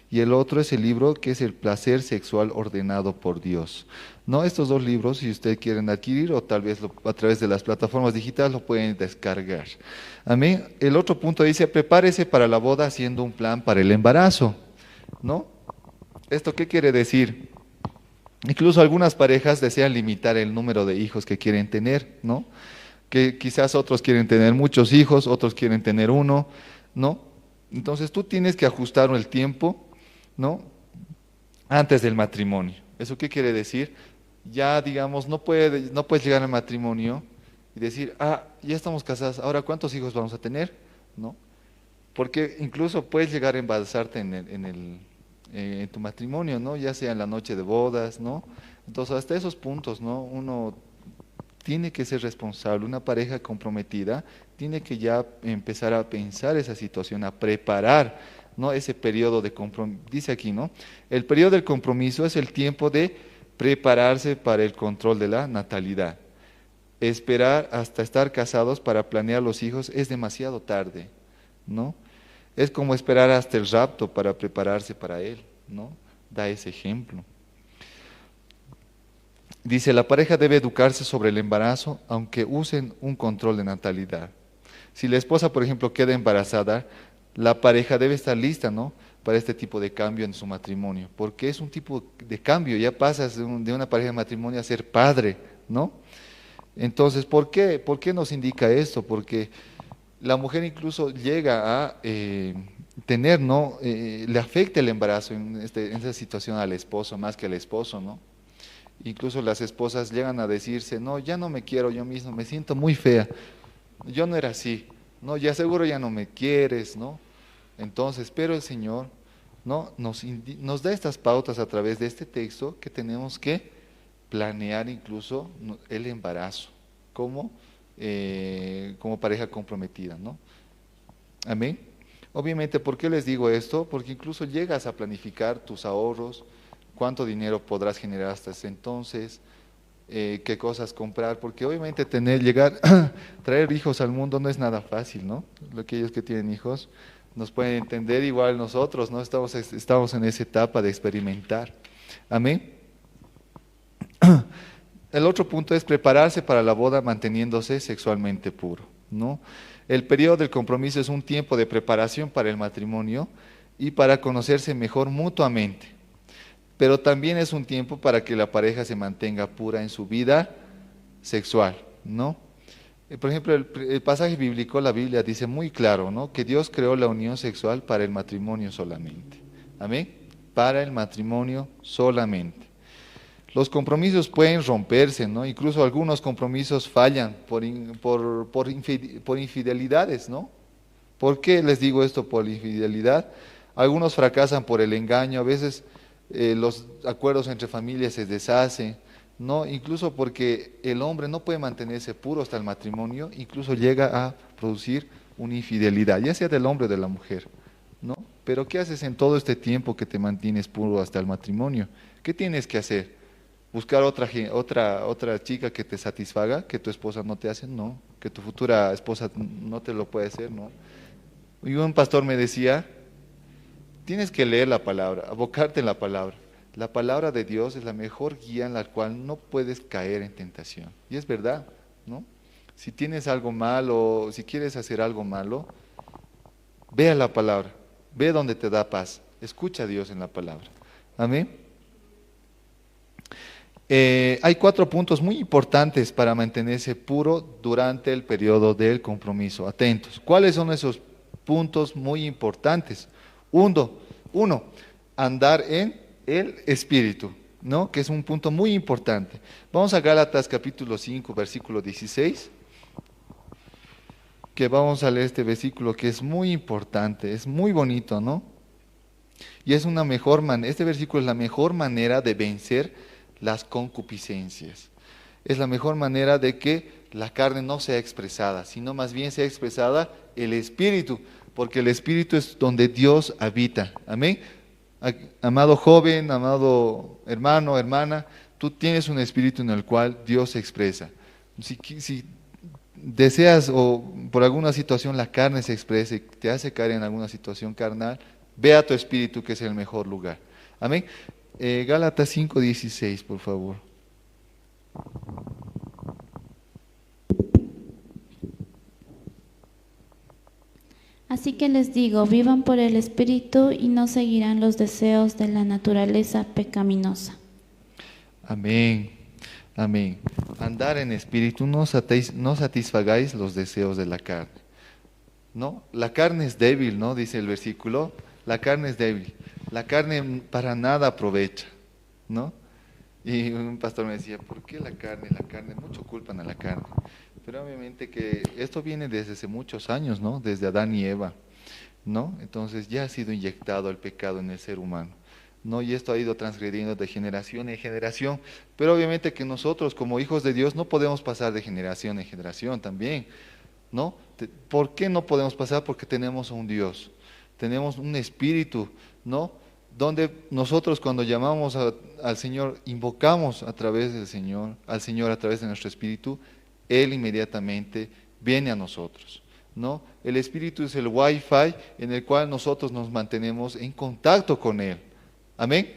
y el otro es el libro que es El placer sexual ordenado por Dios. ¿No? Estos dos libros, si ustedes quieren adquirir o tal vez a través de las plataformas digitales lo pueden descargar. Amén. El otro punto dice, prepárese para la boda haciendo un plan para el embarazo, ¿no? ¿Esto qué quiere decir? Incluso algunas parejas desean limitar el número de hijos que quieren tener, ¿no? Que quizás otros quieren tener muchos hijos, otros quieren tener uno, ¿no? Entonces tú tienes que ajustar el tiempo, ¿no? Antes del matrimonio. ¿Eso qué quiere decir? Ya, digamos, no puedes llegar al matrimonio y decir, ya estamos casados, ahora ¿cuántos hijos vamos a tener? ¿No? Porque incluso puedes llegar a embarazarte en tu matrimonio, ¿no? Ya sea en la noche de bodas, ¿no? Entonces, hasta esos puntos, ¿no? Uno tiene que ser responsable, una pareja comprometida tiene que ya empezar a pensar esa situación, a preparar, ¿no? Ese periodo de compromiso. Dice aquí, ¿no? El periodo del compromiso es el tiempo de prepararse para el control de la natalidad. Esperar hasta estar casados para planear los hijos es demasiado tarde, ¿no? Es como esperar hasta el rapto para prepararse para él, ¿no? Da ese ejemplo. Dice, la pareja debe educarse sobre el embarazo, aunque usen un control de natalidad. Si la esposa, por ejemplo, queda embarazada, la pareja debe estar lista, ¿no? Para este tipo de cambio en su matrimonio, porque es un tipo de cambio, ya pasas de una pareja de matrimonio a ser padre, ¿no? Entonces, ¿por qué? ¿Por qué nos indica esto? Porque la mujer incluso llega a tener, ¿no? Le afecta el embarazo en esta situación al esposo, más que al esposo, ¿no? Incluso las esposas llegan a decirse, no, ya no me quiero yo mismo, me siento muy fea, yo no era así, no, ya seguro ya no me quieres, ¿no? Entonces, pero el Señor, ¿no? Nos da estas pautas a través de este texto que tenemos que planear incluso el embarazo como pareja comprometida, ¿no? Amén. Obviamente, ¿por qué les digo esto? Porque incluso llegas a planificar tus ahorros, cuánto dinero podrás generar hasta ese entonces, qué cosas comprar, porque obviamente traer hijos al mundo no es nada fácil, ¿no? Aquellos que tienen hijos nos pueden entender igual nosotros, ¿no? Estamos en esa etapa de experimentar. Amén. El otro punto es prepararse para la boda manteniéndose sexualmente puro. ¿no? El periodo del compromiso es un tiempo de preparación para el matrimonio y para conocerse mejor mutuamente, pero también es un tiempo para que la pareja se mantenga pura en su vida sexual, ¿no? Por ejemplo, el pasaje bíblico, la Biblia dice muy claro, ¿no? Que Dios creó la unión sexual para el matrimonio solamente. ¿Amén? Para el matrimonio solamente. Los compromisos pueden romperse, ¿no? Incluso algunos compromisos fallan por infidelidades, ¿no? ¿Por qué les digo esto por infidelidad? Algunos fracasan por el engaño, a veces los acuerdos entre familias se deshacen, ¿no? Incluso porque el hombre no puede mantenerse puro hasta el matrimonio, incluso llega a producir una infidelidad, ya sea del hombre o de la mujer, ¿no? Pero ¿qué haces en todo este tiempo que te mantienes puro hasta el matrimonio? ¿Qué tienes que hacer? ¿Buscar otra chica que te satisfaga, que tu esposa no te hace? No. ¿Que tu futura esposa no te lo puede hacer? No. Y un pastor me decía, tienes que leer la palabra, abocarte en la palabra. La palabra de Dios es la mejor guía en la cual no puedes caer en tentación. Y es verdad, ¿no? Si tienes algo malo, si quieres hacer algo malo, ve a la palabra, ve donde te da paz, escucha a Dios en la palabra. Amén. Hay 4 puntos muy importantes para mantenerse puro durante el periodo del compromiso. Atentos. ¿Cuáles son esos puntos muy importantes? Uno, andar en el Espíritu, ¿no? Que es un punto muy importante. Vamos a Gálatas capítulo 5, versículo 16, que vamos a leer este versículo que es muy importante, es muy bonito, ¿no? Y es una mejor manera, este versículo es la mejor manera de vencer las concupiscencias. Es la mejor manera de que la carne no sea expresada, sino más bien sea expresada el Espíritu, porque el Espíritu es donde Dios habita. Amén. Amado joven, amado hermano, hermana, tú tienes un espíritu en el cual Dios se expresa. Si deseas o por alguna situación la carne se exprese, te hace caer en alguna situación carnal, ve a tu espíritu que es el mejor lugar. Amén. Gálatas 5:16, por favor. Así que les digo, vivan por el Espíritu y no seguirán los deseos de la naturaleza pecaminosa. Amén, amén. Andar en espíritu, no satisfagáis los deseos de la carne. ¿No? La carne es débil, ¿no? Dice el versículo, la carne es débil. La carne para nada aprovecha, ¿no? Y un pastor me decía, ¿por qué la carne? La carne, mucho culpan a la carne. Pero obviamente que esto viene desde hace muchos años, ¿no? Desde Adán y Eva, ¿no? Entonces ya ha sido inyectado el pecado en el ser humano, ¿no? Y esto ha ido transgrediendo de generación en generación. Pero obviamente que nosotros como hijos de Dios no podemos pasar de generación en generación también, ¿no? ¿Por qué no podemos pasar? Porque tenemos un Dios, tenemos un espíritu, ¿no? Donde nosotros cuando llamamos al Señor, invocamos a través del Señor, al Señor a través de nuestro espíritu, Él inmediatamente viene a nosotros, ¿no? El espíritu es el Wi-Fi en el cual nosotros nos mantenemos en contacto con Él. Amén.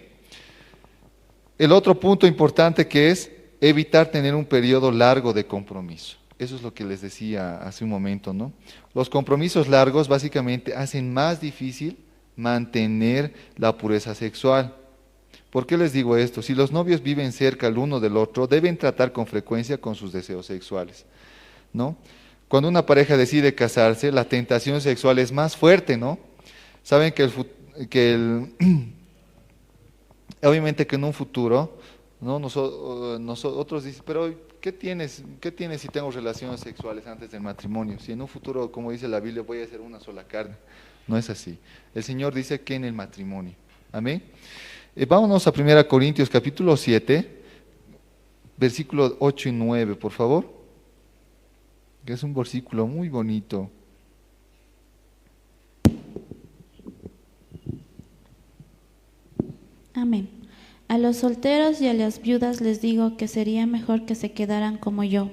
El otro punto importante que es evitar tener un periodo largo de compromiso. Eso es lo que les decía hace un momento, ¿no? Los compromisos largos básicamente hacen más difícil mantener la pureza sexual. ¿Por qué les digo esto? Si los novios viven cerca el uno del otro, deben tratar con frecuencia con sus deseos sexuales, ¿no? Cuando una pareja decide casarse, la tentación sexual es más fuerte, ¿no? Saben obviamente que en un futuro, ¿no? Nosotros dicen, pero ¿qué tienes si tengo relaciones sexuales antes del matrimonio? Si en un futuro, como dice la Biblia, voy a ser una sola carne. No es así. El Señor dice que en el matrimonio. Amén. Vámonos a 1 Corintios capítulo 7, versículos 8 y 9, por favor. Que es un versículo muy bonito. Amén. A los solteros y a las viudas les digo que sería mejor que se quedaran como yo,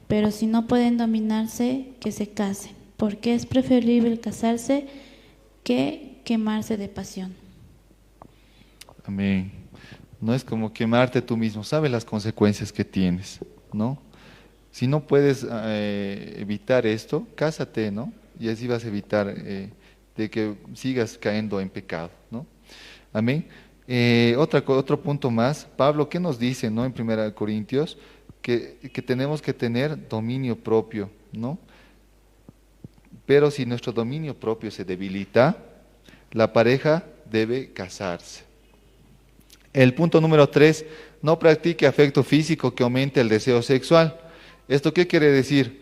pero si no pueden dominarse, que se casen, porque es preferible casarse que quemarse de pasión. Amén. No es como quemarte tú mismo, sabes las consecuencias que tienes, ¿no? Si no puedes evitar esto, cásate, ¿no? Y así vas a evitar de que sigas cayendo en pecado, ¿no? Amén. Otro punto más, Pablo, ¿qué nos dice, no? En 1 Corintios, que tenemos que tener dominio propio, ¿no? Pero si nuestro dominio propio se debilita, la pareja debe casarse. El punto número 3, no practique afecto físico que aumente el deseo sexual. ¿Esto qué quiere decir?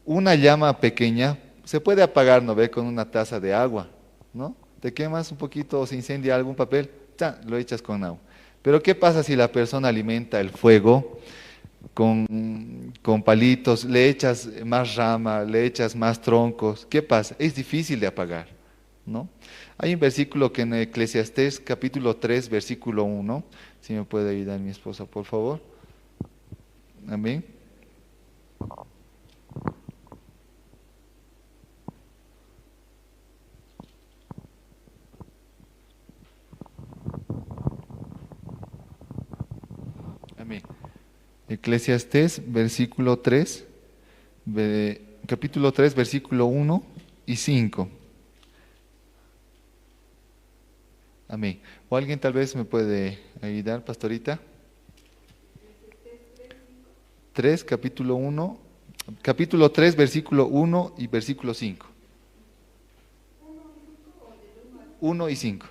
Una llama pequeña se puede apagar, ¿no ve? Con una taza de agua, ¿no? Te quemas un poquito o se incendia algún papel, ¡ta! Lo echas con agua. Pero ¿qué pasa si la persona alimenta el fuego con palitos, le echas más rama, le echas más troncos? ¿Qué pasa? Es difícil de apagar, ¿no? Hay un versículo que en Eclesiastés capítulo 3, versículo 1, si me puede ayudar mi esposa, por favor. Amén. Amén. Eclesiastés, versículo 3, capítulo 3, versículo 1 y 5. Amén. ¿O alguien tal vez me puede ayudar, pastorita? 3, capítulo 3, versículo 1 y versículo 5. 1 y 5.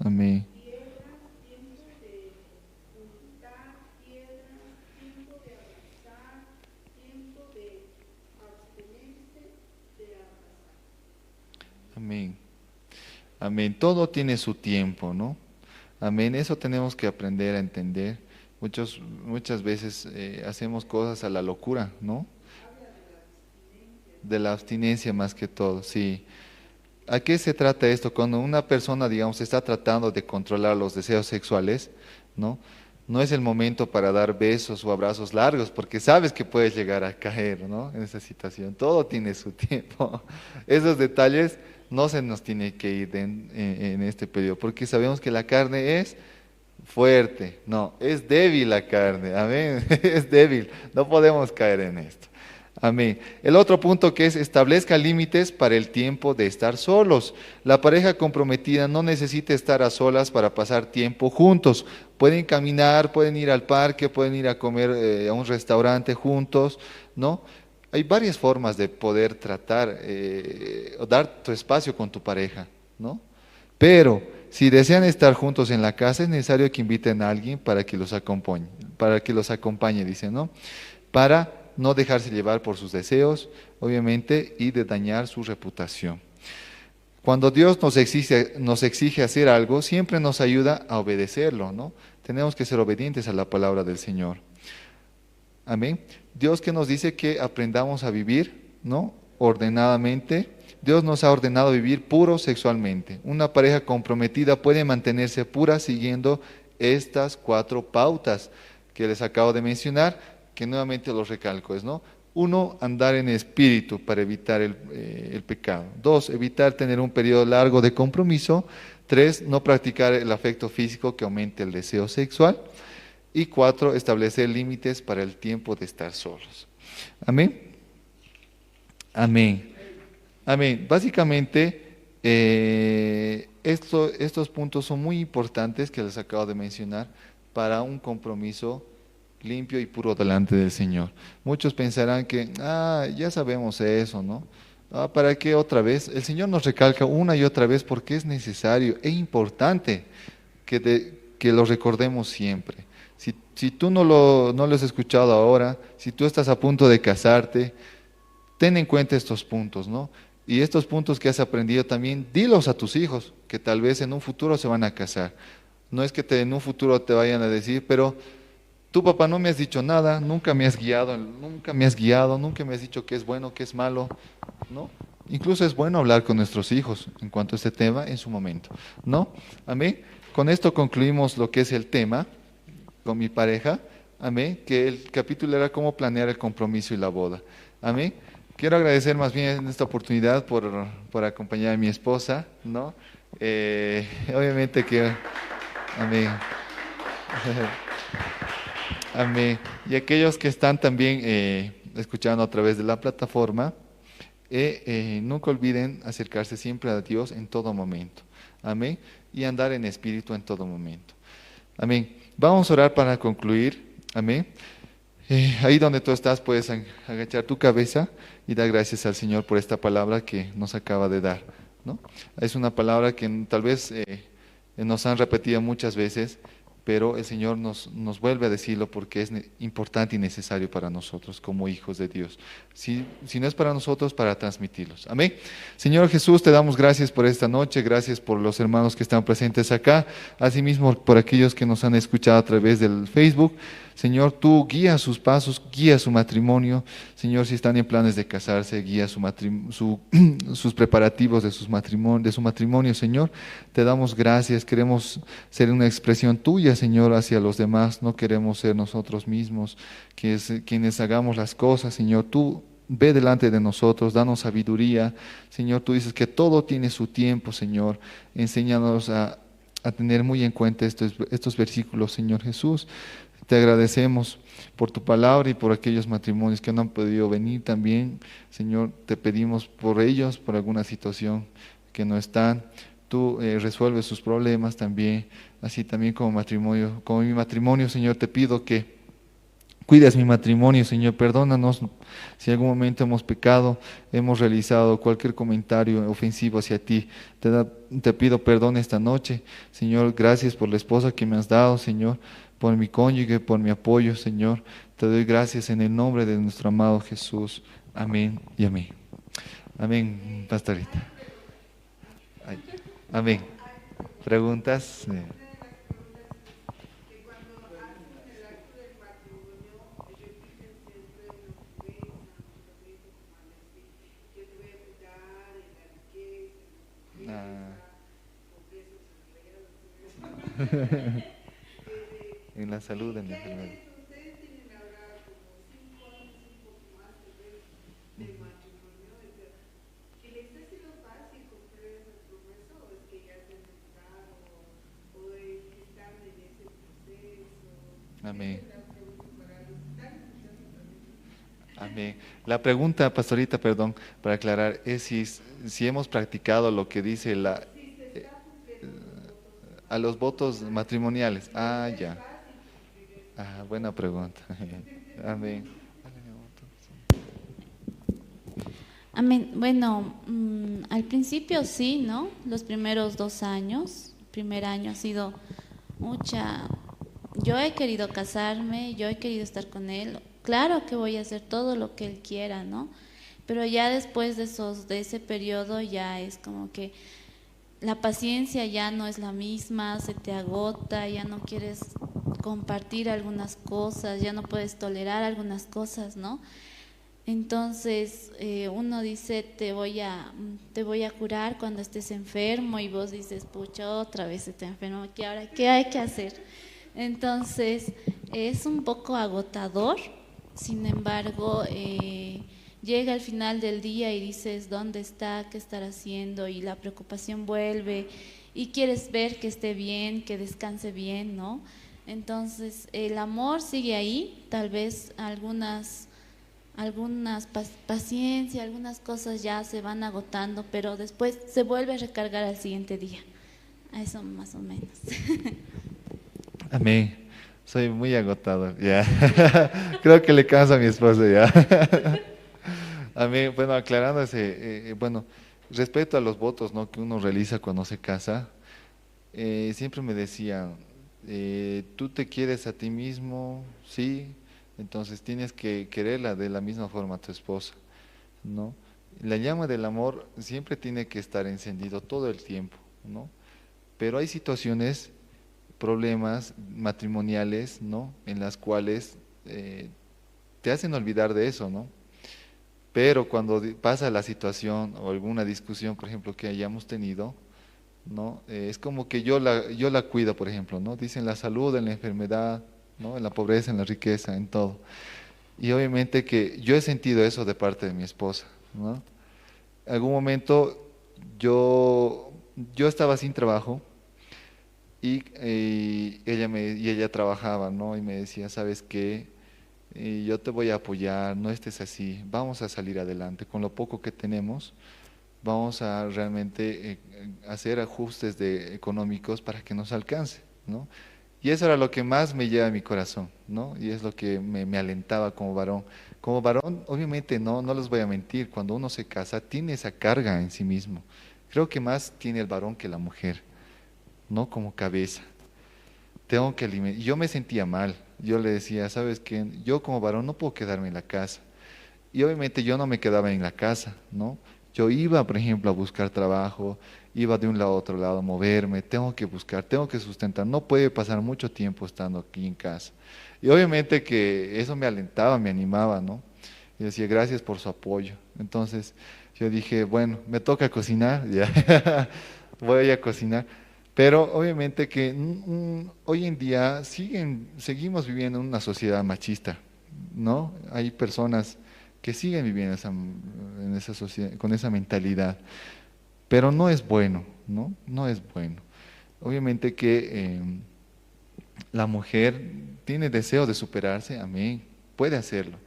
Amén. Amén. Amén. Todo tiene su tiempo, ¿no? Amén. Eso tenemos que aprender a entender. Muchas veces hacemos cosas a la locura, ¿no? De la abstinencia más que todo, sí. ¿A qué se trata esto? Cuando una persona, digamos, está tratando de controlar los deseos sexuales, ¿no? No es el momento para dar besos o abrazos largos, porque sabes que puedes llegar a caer, ¿no? En esa situación. Todo tiene su tiempo. Esos detalles no se nos tiene que ir en este periodo, porque sabemos que la carne es fuerte, no, es débil la carne, amén, es débil, no podemos caer en esto. Amén. El otro punto que es establezca límites para el tiempo de estar solos. La pareja comprometida no necesita estar a solas para pasar tiempo juntos. Pueden caminar, pueden ir al parque, pueden ir a comer a un restaurante juntos, ¿no? Hay varias formas de poder tratar o dar tu espacio con tu pareja, ¿no? Pero si desean estar juntos en la casa, es necesario que inviten a alguien para que los acompañe, dice, ¿no? Para no dejarse llevar por sus deseos, obviamente, y de dañar su reputación. Cuando Dios nos exige hacer algo, siempre nos ayuda a obedecerlo, ¿no? Tenemos que ser obedientes a la palabra del Señor. Amén. Dios que nos dice que aprendamos a vivir, ¿no? Ordenadamente. Dios nos ha ordenado vivir puro sexualmente. Una pareja comprometida puede mantenerse pura siguiendo estas 4 pautas que les acabo de mencionar, que nuevamente los recalco, ¿no? 1, andar en espíritu para evitar el pecado. 2, evitar tener un periodo largo de compromiso. 3, no practicar el afecto físico que aumente el deseo sexual. Y 4, establecer límites para el tiempo de estar solos. Amén. Amén. Amén. Básicamente, estos puntos son muy importantes que les acabo de mencionar para un compromiso limpio y puro delante del Señor. Muchos pensarán que, ya sabemos eso, ¿no? ¿Para qué otra vez? El Señor nos recalca una y otra vez porque es necesario e importante que lo recordemos siempre. Si tú no lo has escuchado ahora, si tú estás a punto de casarte, ten en cuenta estos puntos, ¿no? Y estos puntos que has aprendido también, dilos a tus hijos, que tal vez en un futuro se van a casar. No es que en un futuro te vayan a decir, pero tú, papá, no me has dicho nada, nunca me has guiado, nunca me has dicho qué es bueno, qué es malo, ¿no? Incluso es bueno hablar con nuestros hijos en cuanto a este tema en su momento, ¿no? Amén. Con esto concluimos lo que es el tema con mi pareja. Amén. Que el capítulo era cómo planear el compromiso y la boda. Amén. Quiero agradecer más bien en esta oportunidad por acompañar a mi esposa, ¿no? Obviamente que... Amén. Amén. Y aquellos que están también escuchando a través de la plataforma, nunca olviden acercarse siempre a Dios en todo momento. Amén. Y andar en espíritu en todo momento. Amén. Vamos a orar para concluir. Amén. Ahí donde tú estás puedes agachar tu cabeza y dar gracias al Señor por esta palabra que nos acaba de dar, ¿no? Es una palabra que tal vez nos han repetido muchas veces, pero el Señor nos vuelve a decirlo porque es importante y necesario para nosotros como hijos de Dios. Si no es para nosotros, para transmitirlos. Amén. Señor Jesús, te damos gracias por esta noche, gracias por los hermanos que están presentes acá, asimismo por aquellos que nos han escuchado a través del Facebook. Señor, tú guía sus pasos, guía su matrimonio. Señor, si están en planes de casarse, guía sus preparativos de su matrimonio, Señor. Te damos gracias, queremos ser una expresión tuya, Señor, hacia los demás. No queremos ser nosotros mismos quienes hagamos las cosas, Señor. Tú ve delante de nosotros, danos sabiduría. Señor, tú dices que todo tiene su tiempo, Señor. Enséñanos a tener muy en cuenta estos versículos, Señor Jesús. Te agradecemos por tu palabra y por aquellos matrimonios que no han podido venir también. Señor, te pedimos por ellos, por alguna situación que no están. Tú resuelves sus problemas también, así también como mi matrimonio, Señor, te pido que cuidas mi matrimonio, Señor, perdónanos si en algún momento hemos pecado, hemos realizado cualquier comentario ofensivo hacia ti. Te pido perdón esta noche, Señor, gracias por la esposa que me has dado, Señor, por mi cónyuge, por mi apoyo, Señor. Te doy gracias en el nombre de nuestro amado Jesús. Amén y amén. Amén, pastorita. Amén. ¿Preguntas? En la salud, en la enfermedad. Amén. Amén. La pregunta, pastorita, perdón, para aclarar, es si hemos practicado lo que dice a los votos matrimoniales. Ah, ya. Ah, buena pregunta. Amén. Amén. Bueno, al principio sí, ¿no? Los primeros 2 años, el primer año ha sido mucha... Yo he querido casarme, yo he querido estar con él. Claro que voy a hacer todo lo que él quiera, ¿no? Pero ya después de ese periodo ya es como que la paciencia ya no es la misma, se te agota, ya no quieres compartir algunas cosas, ya no puedes tolerar algunas cosas, ¿no? Entonces uno dice, te voy a curar cuando estés enfermo, y vos dices, pucha, otra vez se te enfermo, ¿qué hay que hacer? Entonces es un poco agotador. Sin embargo, llega al final del día y dices, ¿dónde está? ¿Qué estará haciendo? Y la preocupación vuelve y quieres ver que esté bien, que descanse bien, ¿no? Entonces el amor sigue ahí, tal vez algunas paciencia, algunas cosas ya se van agotando, pero después se vuelve a recargar al siguiente día. A eso más o menos. Amén. Soy muy agotado, ya. Creo que le cansa a mi esposa, ya. Amén. Bueno, aclarándose, bueno, respecto a los votos, ¿no?, que uno realiza cuando se casa, siempre me decían, tú te quieres a ti mismo, sí, entonces tienes que quererla de la misma forma a tu esposa, ¿no? La llama del amor siempre tiene que estar encendido todo el tiempo, ¿no? Pero hay situaciones, problemas matrimoniales, ¿no?, en las cuales te hacen olvidar de eso, ¿no? Pero cuando pasa la situación o alguna discusión, por ejemplo, que hayamos tenido, ¿no? Es como que yo la cuido, por ejemplo, ¿no? Dicen la salud en la enfermedad, ¿no? En la pobreza, en la riqueza, en todo. Y obviamente que yo he sentido eso de parte de mi esposa, ¿no? En algún momento yo estaba sin trabajo y ella trabajaba, ¿no? Y me decía, ¿sabes qué? Yo te voy a apoyar, no estés así, vamos a salir adelante con lo poco que tenemos, vamos a realmente hacer ajustes económicos para que nos alcance, ¿no? Y eso era lo que más me lleva a mi corazón, ¿no? Y es lo que me alentaba como varón. Como varón, obviamente no les voy a mentir, cuando uno se casa tiene esa carga en sí mismo. Creo que más tiene el varón que la mujer, ¿no? Como cabeza. Tengo que alimentar. Yo me sentía mal. Yo le decía, ¿sabes qué? Yo como varón no puedo quedarme en la casa. Y obviamente yo no me quedaba en la casa, ¿no? Yo iba, por ejemplo, a buscar trabajo, iba de un lado a otro lado a moverme, tengo que buscar, tengo que sustentar, no puede pasar mucho tiempo estando aquí en casa. Y obviamente que eso me alentaba, me animaba, ¿no? Y decía, gracias por su apoyo. Entonces yo dije, bueno, me toca cocinar, ya, voy a cocinar. Pero obviamente que hoy en día seguimos viviendo en una sociedad machista, ¿no? Hay personas que siguen viviendo en esa sociedad, con esa mentalidad, pero no es bueno, ¿no? No es bueno. Obviamente que la mujer tiene deseo de superarse, amén, puede hacerlo.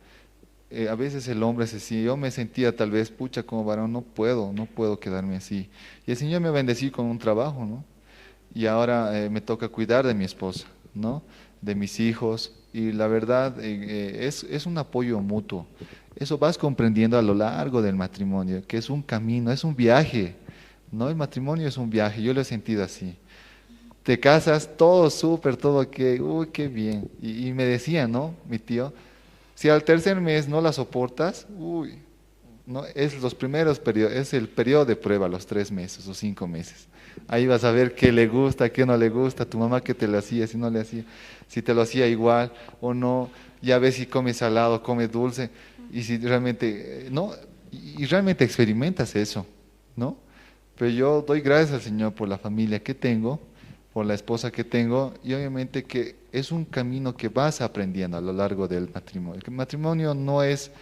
A veces el hombre se siente, yo me sentía tal vez, pucha, como varón, no puedo quedarme así. Y el Señor me bendecí con un trabajo, ¿no? Y ahora me toca cuidar de mi esposa, ¿no? De mis hijos, y la verdad es un apoyo mutuo. Eso vas comprendiendo a lo largo del matrimonio, que es un camino, es un viaje, ¿no? El matrimonio es un viaje, yo lo he sentido así. Te casas, todo súper, todo ok, uy, qué bien. Y me decía, ¿no? Mi tío, si al tercer mes no la soportas, uy, no, es los primeros periodos, es el periodo de prueba, los 3 meses o 5 meses. Ahí vas a ver qué le gusta, qué no le gusta, tu mamá qué te lo hacía, si no le hacía, si te lo hacía igual o no, ya ves si come salado, come dulce, y si realmente, ¿no? Y realmente experimentas eso, ¿no? Pero yo doy gracias al Señor por la familia que tengo, por la esposa que tengo, y obviamente que es un camino que vas aprendiendo a lo largo del matrimonio. El matrimonio no es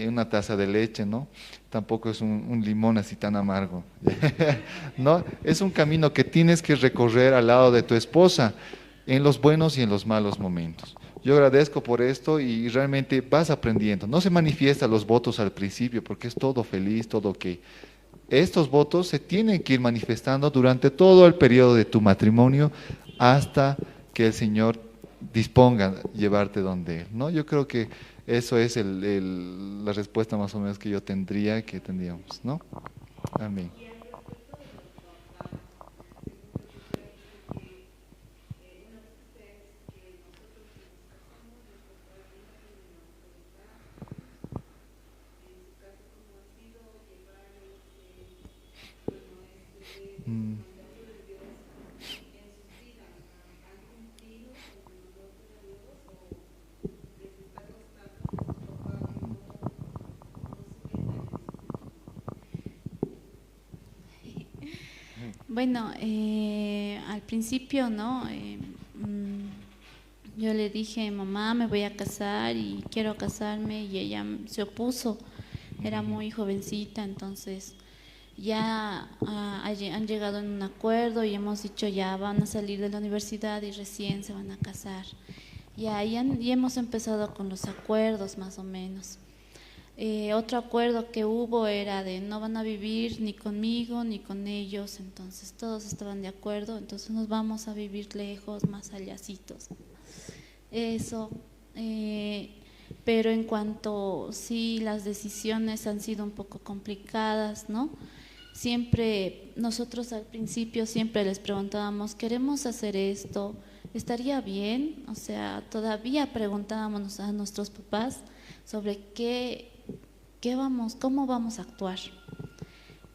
una taza de leche, ¿no? Tampoco es un limón así tan amargo, ¿no? Es un camino que tienes que recorrer al lado de tu esposa en los buenos y en los malos momentos. Yo agradezco por esto y realmente vas aprendiendo. No se manifiestan los votos al principio porque es todo feliz, todo ok. Estos votos se tienen que ir manifestando durante todo el periodo de tu matrimonio hasta que el Señor disponga llevarte donde Él, ¿no? Yo creo que eso es la respuesta más o menos que yo tendría, que tendríamos, ¿no? Amén. Mm, Bueno, al principio, ¿no? Yo le dije, mamá, me voy a casar y quiero casarme, y ella se opuso. Era muy jovencita, entonces ya han llegado en un acuerdo y hemos dicho ya van a salir de la universidad y recién se van a casar. Y hemos empezado con los acuerdos más o menos. Otro acuerdo que hubo era de no van a vivir ni conmigo ni con ellos, entonces todos estaban de acuerdo, entonces nos vamos a vivir lejos, más allácitos. Eso, pero en cuanto sí las decisiones han sido un poco complicadas, ¿no? Siempre, nosotros al principio siempre les preguntábamos, ¿queremos hacer esto? ¿Estaría bien? O sea, todavía preguntábamos a nuestros papás sobre cómo vamos a actuar.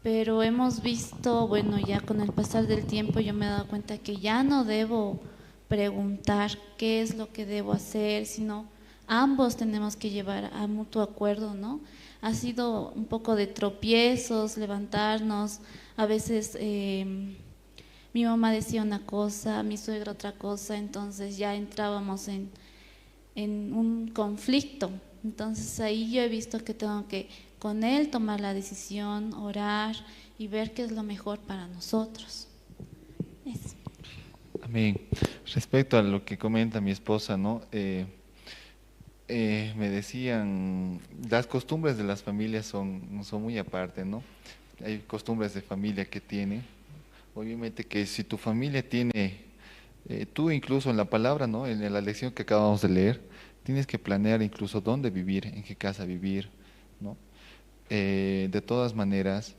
Pero hemos visto, bueno, ya con el pasar del tiempo yo me he dado cuenta que ya no debo preguntar qué es lo que debo hacer, sino ambos tenemos que llevar a mutuo acuerdo, ¿no? Ha sido un poco de tropiezos, levantarnos, a veces mi mamá decía una cosa, mi suegra otra cosa, entonces ya entrábamos en un conflicto. Entonces ahí yo he visto que tengo que con él tomar la decisión, orar y ver qué es lo mejor para nosotros. Eso. Amén. Respecto a lo que comenta mi esposa, ¿no? Me decían, las costumbres de las familias son muy aparte, ¿no? Hay costumbres de familia que tienen. Obviamente que si tu familia tiene, tú incluso en la palabra, ¿no? En la lección que acabamos de leer, tienes que planear incluso dónde vivir, en qué casa vivir, ¿no? De todas maneras,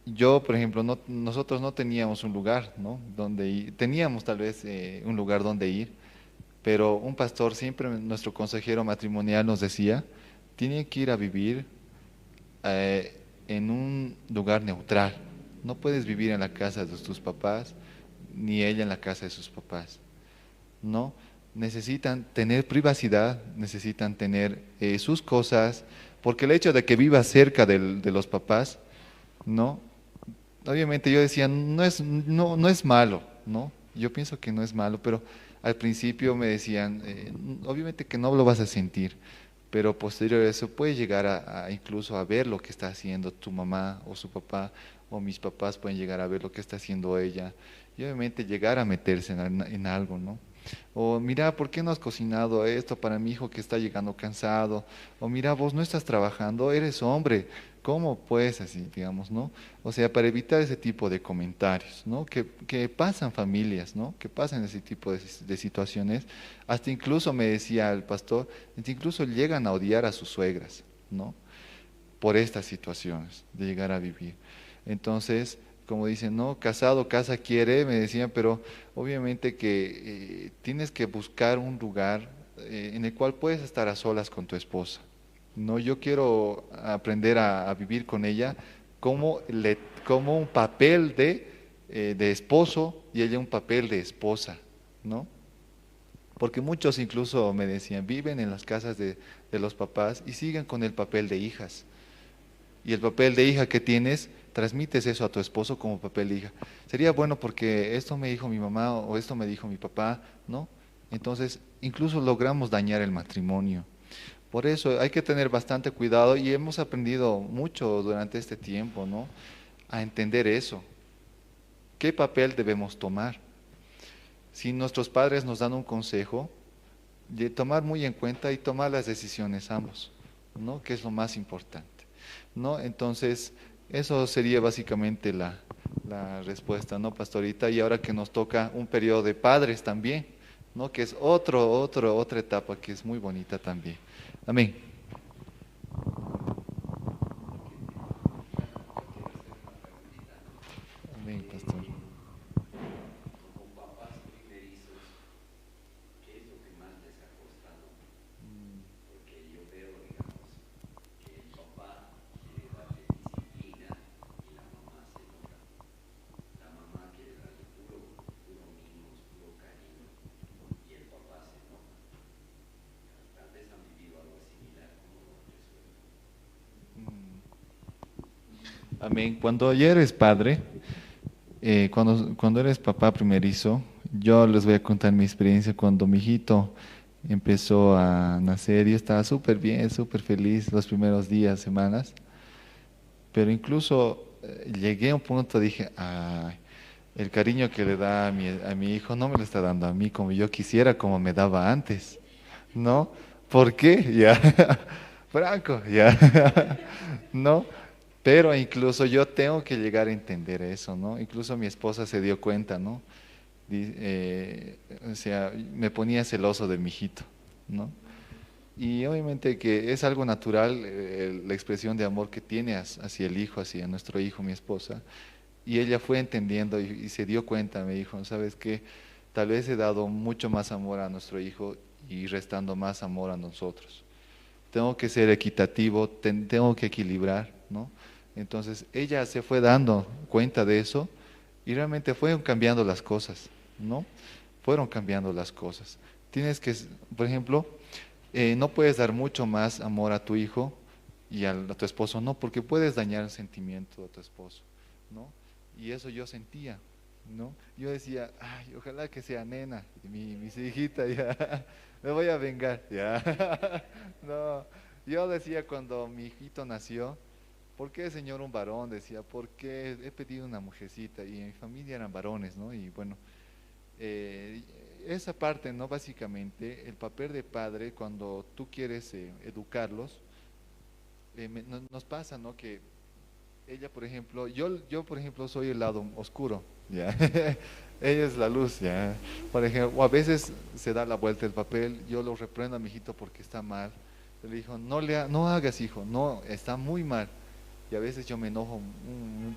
yo, por ejemplo, nosotros no teníamos un lugar, ¿no? Donde ir. Teníamos tal vez un lugar donde ir, pero un pastor siempre, nuestro consejero matrimonial nos decía, tiene que ir a vivir en un lugar neutral. No puedes vivir en la casa de tus papás, ni ella en la casa de sus papás, ¿no? Necesitan tener privacidad, necesitan tener sus cosas, porque el hecho de que viva cerca de los papás, ¿no? Obviamente yo decía, no es malo, ¿no? Yo pienso que no es malo, pero al principio me decían, obviamente que no lo vas a sentir, pero posterior a eso puedes llegar a incluso a ver lo que está haciendo tu mamá o su papá, o mis papás pueden llegar a ver lo que está haciendo ella, y obviamente llegar a meterse en algo, ¿no? O mira, ¿por qué no has cocinado esto para mi hijo que está llegando cansado? O mira, vos no estás trabajando, eres hombre, ¿cómo pues así, digamos, ¿no? O sea, para evitar ese tipo de comentarios, ¿no? Que pasan familias, ¿no? Que pasan ese tipo de situaciones. Hasta incluso me decía el pastor, hasta incluso llegan a odiar a sus suegras, ¿no? Por estas situaciones de llegar a vivir. Entonces, como dicen, ¿no? Casado, casa quiere, me decían, pero obviamente que tienes que buscar un lugar en el cual puedes estar a solas con tu esposa. No, yo quiero aprender a vivir con ella como, como un papel de esposo y ella un papel de esposa, ¿no? Porque muchos incluso me decían, viven en las casas de los papás y siguen con el papel de hijas. Y el papel de hija que tienes, transmites eso a tu esposo como papel de hija. Sería bueno porque esto me dijo mi mamá o esto me dijo mi papá, ¿no? Entonces, incluso logramos dañar el matrimonio. Por eso hay que tener bastante cuidado y hemos aprendido mucho durante este tiempo, ¿no? A entender eso. ¿Qué papel debemos tomar? Si nuestros padres nos dan un consejo, de tomar muy en cuenta y tomar las decisiones ambos, ¿no? Que es lo más importante, ¿no? Entonces, eso sería básicamente la respuesta, ¿no, pastorita? Y ahora que nos toca un periodo de padres también, ¿no? Que es otra etapa que es muy bonita también. Amén. Amén, pastor. Amén. Cuando ya eres padre, cuando eres papá primerizo, yo les voy a contar mi experiencia cuando mi hijito empezó a nacer. Yo estaba súper bien, súper feliz los primeros días, semanas, pero incluso llegué a un punto, dije, ay, el cariño que le da a mi hijo no me lo está dando a mí como yo quisiera, como me daba antes, ¿no? ¿Por qué? Ya, Franco, ya, ¿no? Pero incluso yo tengo que llegar a entender eso, ¿no? Incluso mi esposa se dio cuenta, ¿no? O sea, me ponía celoso de mi hijito, ¿no? Y obviamente que es algo natural la expresión de amor que tiene hacia el hijo, hacia nuestro hijo, mi esposa. Y ella fue entendiendo y se dio cuenta, me dijo, ¿sabes qué? Tal vez he dado mucho más amor a nuestro hijo y restando más amor a nosotros. Tengo que ser equitativo, tengo que equilibrar, ¿no? Entonces ella se fue dando cuenta de eso y realmente fueron cambiando las cosas, ¿no? Fueron cambiando las cosas. Tienes que, por ejemplo, no puedes dar mucho más amor a tu hijo y a tu esposo, no, porque puedes dañar el sentimiento de tu esposo, ¿no? Y eso yo sentía, ¿no? Yo decía, ay, ojalá que sea nena, mi hijita, ya, me voy a vengar, ya. No, yo decía cuando mi hijito nació, ¿por qué, señor, un varón? Decía, porque he pedido una mujercita y en mi familia eran varones, ¿no? Y bueno, eh, esa parte, ¿no? Básicamente, el papel de padre cuando tú quieres educarlos, nos pasa, ¿no? Que ella, por ejemplo, yo por ejemplo soy el lado oscuro, ¿ya? Ella es la luz, ¿ya? Por ejemplo, o a veces se da la vuelta el papel, yo lo reprendo a mi hijito porque está mal. Yo le digo, no hagas, hijo, no, está muy mal. Y a veces yo me enojo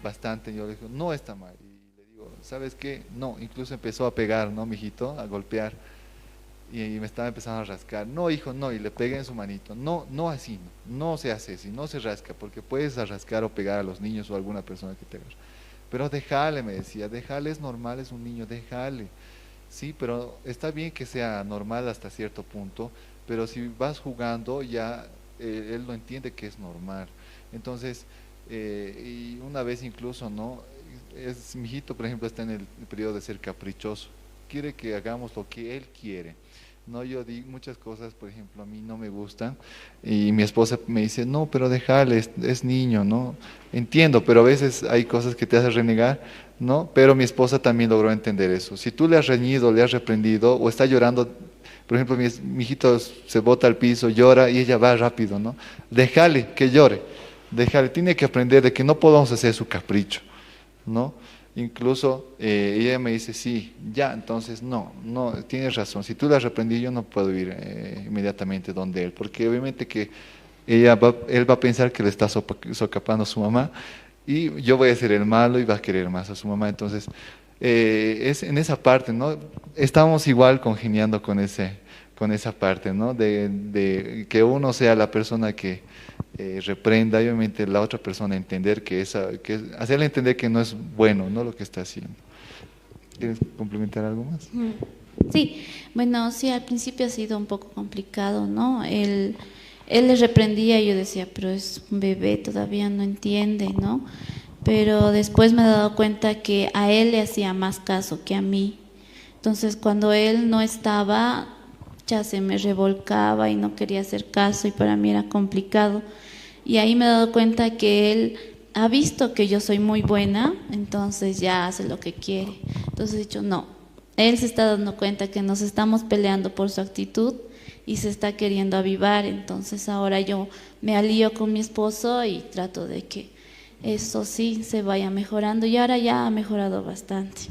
bastante, yo le digo, no está mal. Y le digo, ¿sabes qué? No, incluso empezó a pegar, ¿no, mijito? A golpear. Y me estaba empezando a rascar. No, hijo, no. Y le pegué en su manito. No, no así, no se hace así, no se rasca, porque puedes rascar o pegar a los niños o a alguna persona que te agarre. Pero déjale, me decía, déjale, es normal, es un niño, déjale. Sí, pero está bien que sea normal hasta cierto punto, pero si vas jugando ya él lo entiende que es normal. Entonces, y una vez incluso, ¿no? Mi hijito, por ejemplo, está en el periodo de ser caprichoso. Quiere que hagamos lo que él quiere. No, yo di muchas cosas, por ejemplo, a mí no me gustan y mi esposa me dice, no, pero déjale, es niño, ¿no? Entiendo, pero a veces hay cosas que te hacen renegar, ¿no? Pero mi esposa también logró entender eso. Si tú le has reñido, le has reprendido o está llorando, por ejemplo, mi hijito se bota al piso, llora y ella va rápido, ¿no? Déjale que llore, déjale, tiene que aprender de que no podemos hacer su capricho, ¿no? Incluso ella me dice, sí, ya, entonces no, tienes razón, si tú la has reprendido yo no puedo ir inmediatamente donde él, porque obviamente que él va a pensar que le está socapando a su mamá y yo voy a ser el malo y va a querer más a su mamá, entonces es en esa parte, ¿no? Estamos igual congeniando con esa parte, ¿no? De que uno sea la persona que reprenda y obviamente la otra persona entender hacerle entender que no es bueno, ¿no? Lo que está haciendo. ¿Quieres complementar algo más? Sí, bueno, sí, al principio ha sido un poco complicado, ¿no? Él le reprendía y yo decía, pero es un bebé, todavía no entiende, ¿no? Pero después me he dado cuenta que a él le hacía más caso que a mí. Entonces, cuando él no estaba, ya se me revolcaba y no quería hacer caso y para mí era complicado. Y ahí me he dado cuenta que él ha visto que yo soy muy buena, entonces ya hace lo que quiere. Entonces he dicho, no, él se está dando cuenta que nos estamos peleando por su actitud y se está queriendo avivar, entonces ahora yo me alío con mi esposo y trato de que eso sí se vaya mejorando y ahora ya ha mejorado bastante.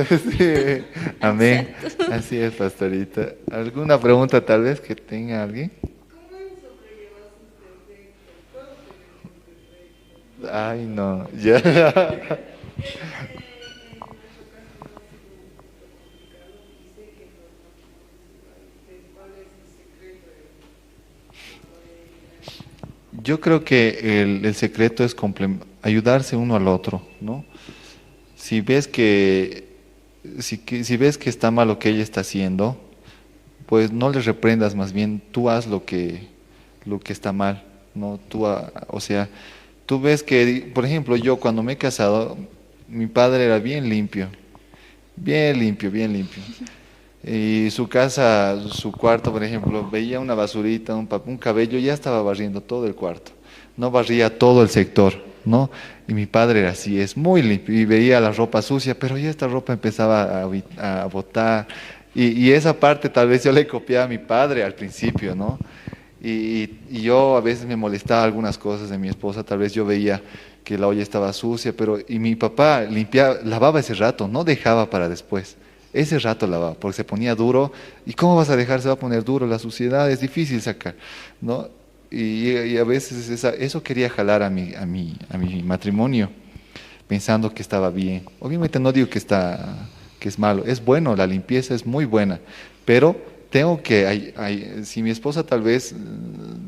Sí, amén. Así es, pastorita. ¿Alguna pregunta tal vez que tenga alguien? Ay, no, ya. Yo creo que el secreto es ayudarse uno al otro, ¿no? Si ves si ves que está mal lo que ella está haciendo, pues no le reprendas, más bien tú haz lo que está mal, ¿no? O sea, tú ves que, por ejemplo, yo cuando me he casado, mi padre era bien limpio, bien limpio, bien limpio. Y su casa, su cuarto, por ejemplo, veía una basurita, un cabello, ya estaba barriendo todo el cuarto. No barría todo el sector, ¿no? Y mi padre era así, es muy limpio. Y veía la ropa sucia, pero ya esta ropa empezaba a botar. Y esa parte tal vez yo le copiaba a mi padre al principio, ¿no? Y yo a veces me molestaba algunas cosas de mi esposa, tal vez yo veía que la olla estaba sucia, y mi papá lavaba ese rato, no dejaba para después. Ese rato lavaba, porque se ponía duro. ¿Y cómo vas a dejar? Se va a poner duro, la suciedad es difícil sacar, ¿no? Y a veces eso quería jalar a mi matrimonio, pensando que estaba bien. Obviamente no digo que es malo, es bueno, la limpieza es muy buena, pero si mi esposa tal vez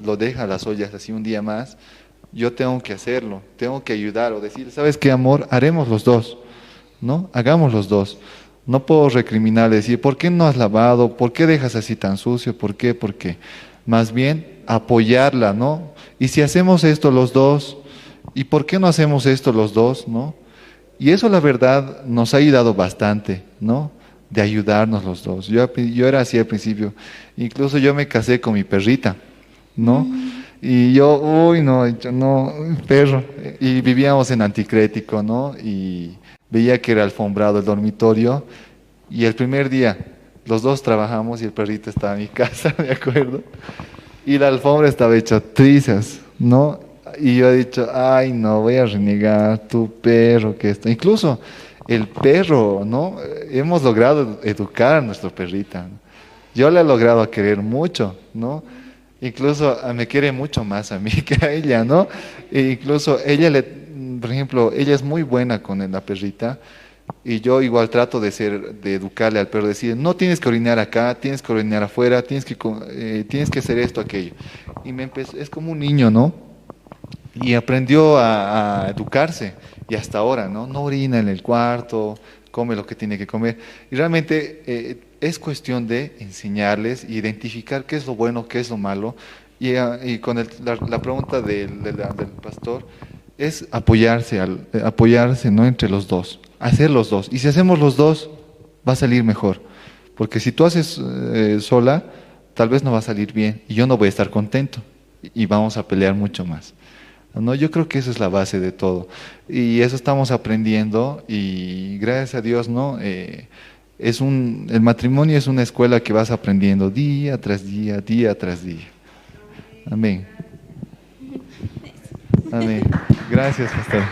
lo deja las ollas así un día más, yo tengo que hacerlo, tengo que ayudar o decir, ¿sabes qué, amor? Haremos los dos, ¿no? Hagamos los dos. No puedo recriminarle, decir, ¿por qué no has lavado? ¿Por qué dejas así tan sucio? ¿Por qué? Más bien apoyarla, ¿no? Y si hacemos esto los dos, ¿Y por qué no hacemos esto los dos, no? Y eso la verdad nos ha ayudado bastante, ¿no? De ayudarnos los dos. Yo era así al principio. Incluso yo me casé con mi perrita, ¿no? Y yo, uy, no, yo no, perro. Y vivíamos en Anticrético, ¿no? Y veía que era alfombrado el dormitorio. Y el primer día, los dos trabajamos y el perrito estaba en mi casa, ¿de acuerdo? Y la alfombra estaba hecha trizas, ¿no? Y yo he dicho, ay, no, voy a renegar tu perro, que esto. Incluso el perro, ¿no? Hemos logrado educar a nuestra perrita, ¿no? Yo le he logrado querer mucho, ¿no? Incluso me quiere mucho más a mí que a ella, ¿no? E incluso por ejemplo, ella es muy buena con la perrita y yo igual trato de educarle al perro, decir, no tienes que orinar acá, tienes que orinar afuera, tienes que hacer esto, aquello. Y es como un niño, ¿no? Y aprendió a educarse y hasta ahora, ¿no? No orina en el cuarto, come lo que tiene que comer. Y realmente es cuestión de enseñarles, identificar qué es lo bueno, qué es lo malo. Y con la pregunta del pastor es apoyarse, ¿no? Entre los dos, hacer los dos. Y si hacemos los dos, va a salir mejor. Porque si tú haces sola, tal vez no va a salir bien y yo no voy a estar contento y vamos a pelear mucho más. No, yo creo que eso es la base de todo. Y eso estamos aprendiendo y gracias a Dios, ¿no? El matrimonio es una escuela que vas aprendiendo día tras día, día tras día. Amén. Amén. Gracias, pastor.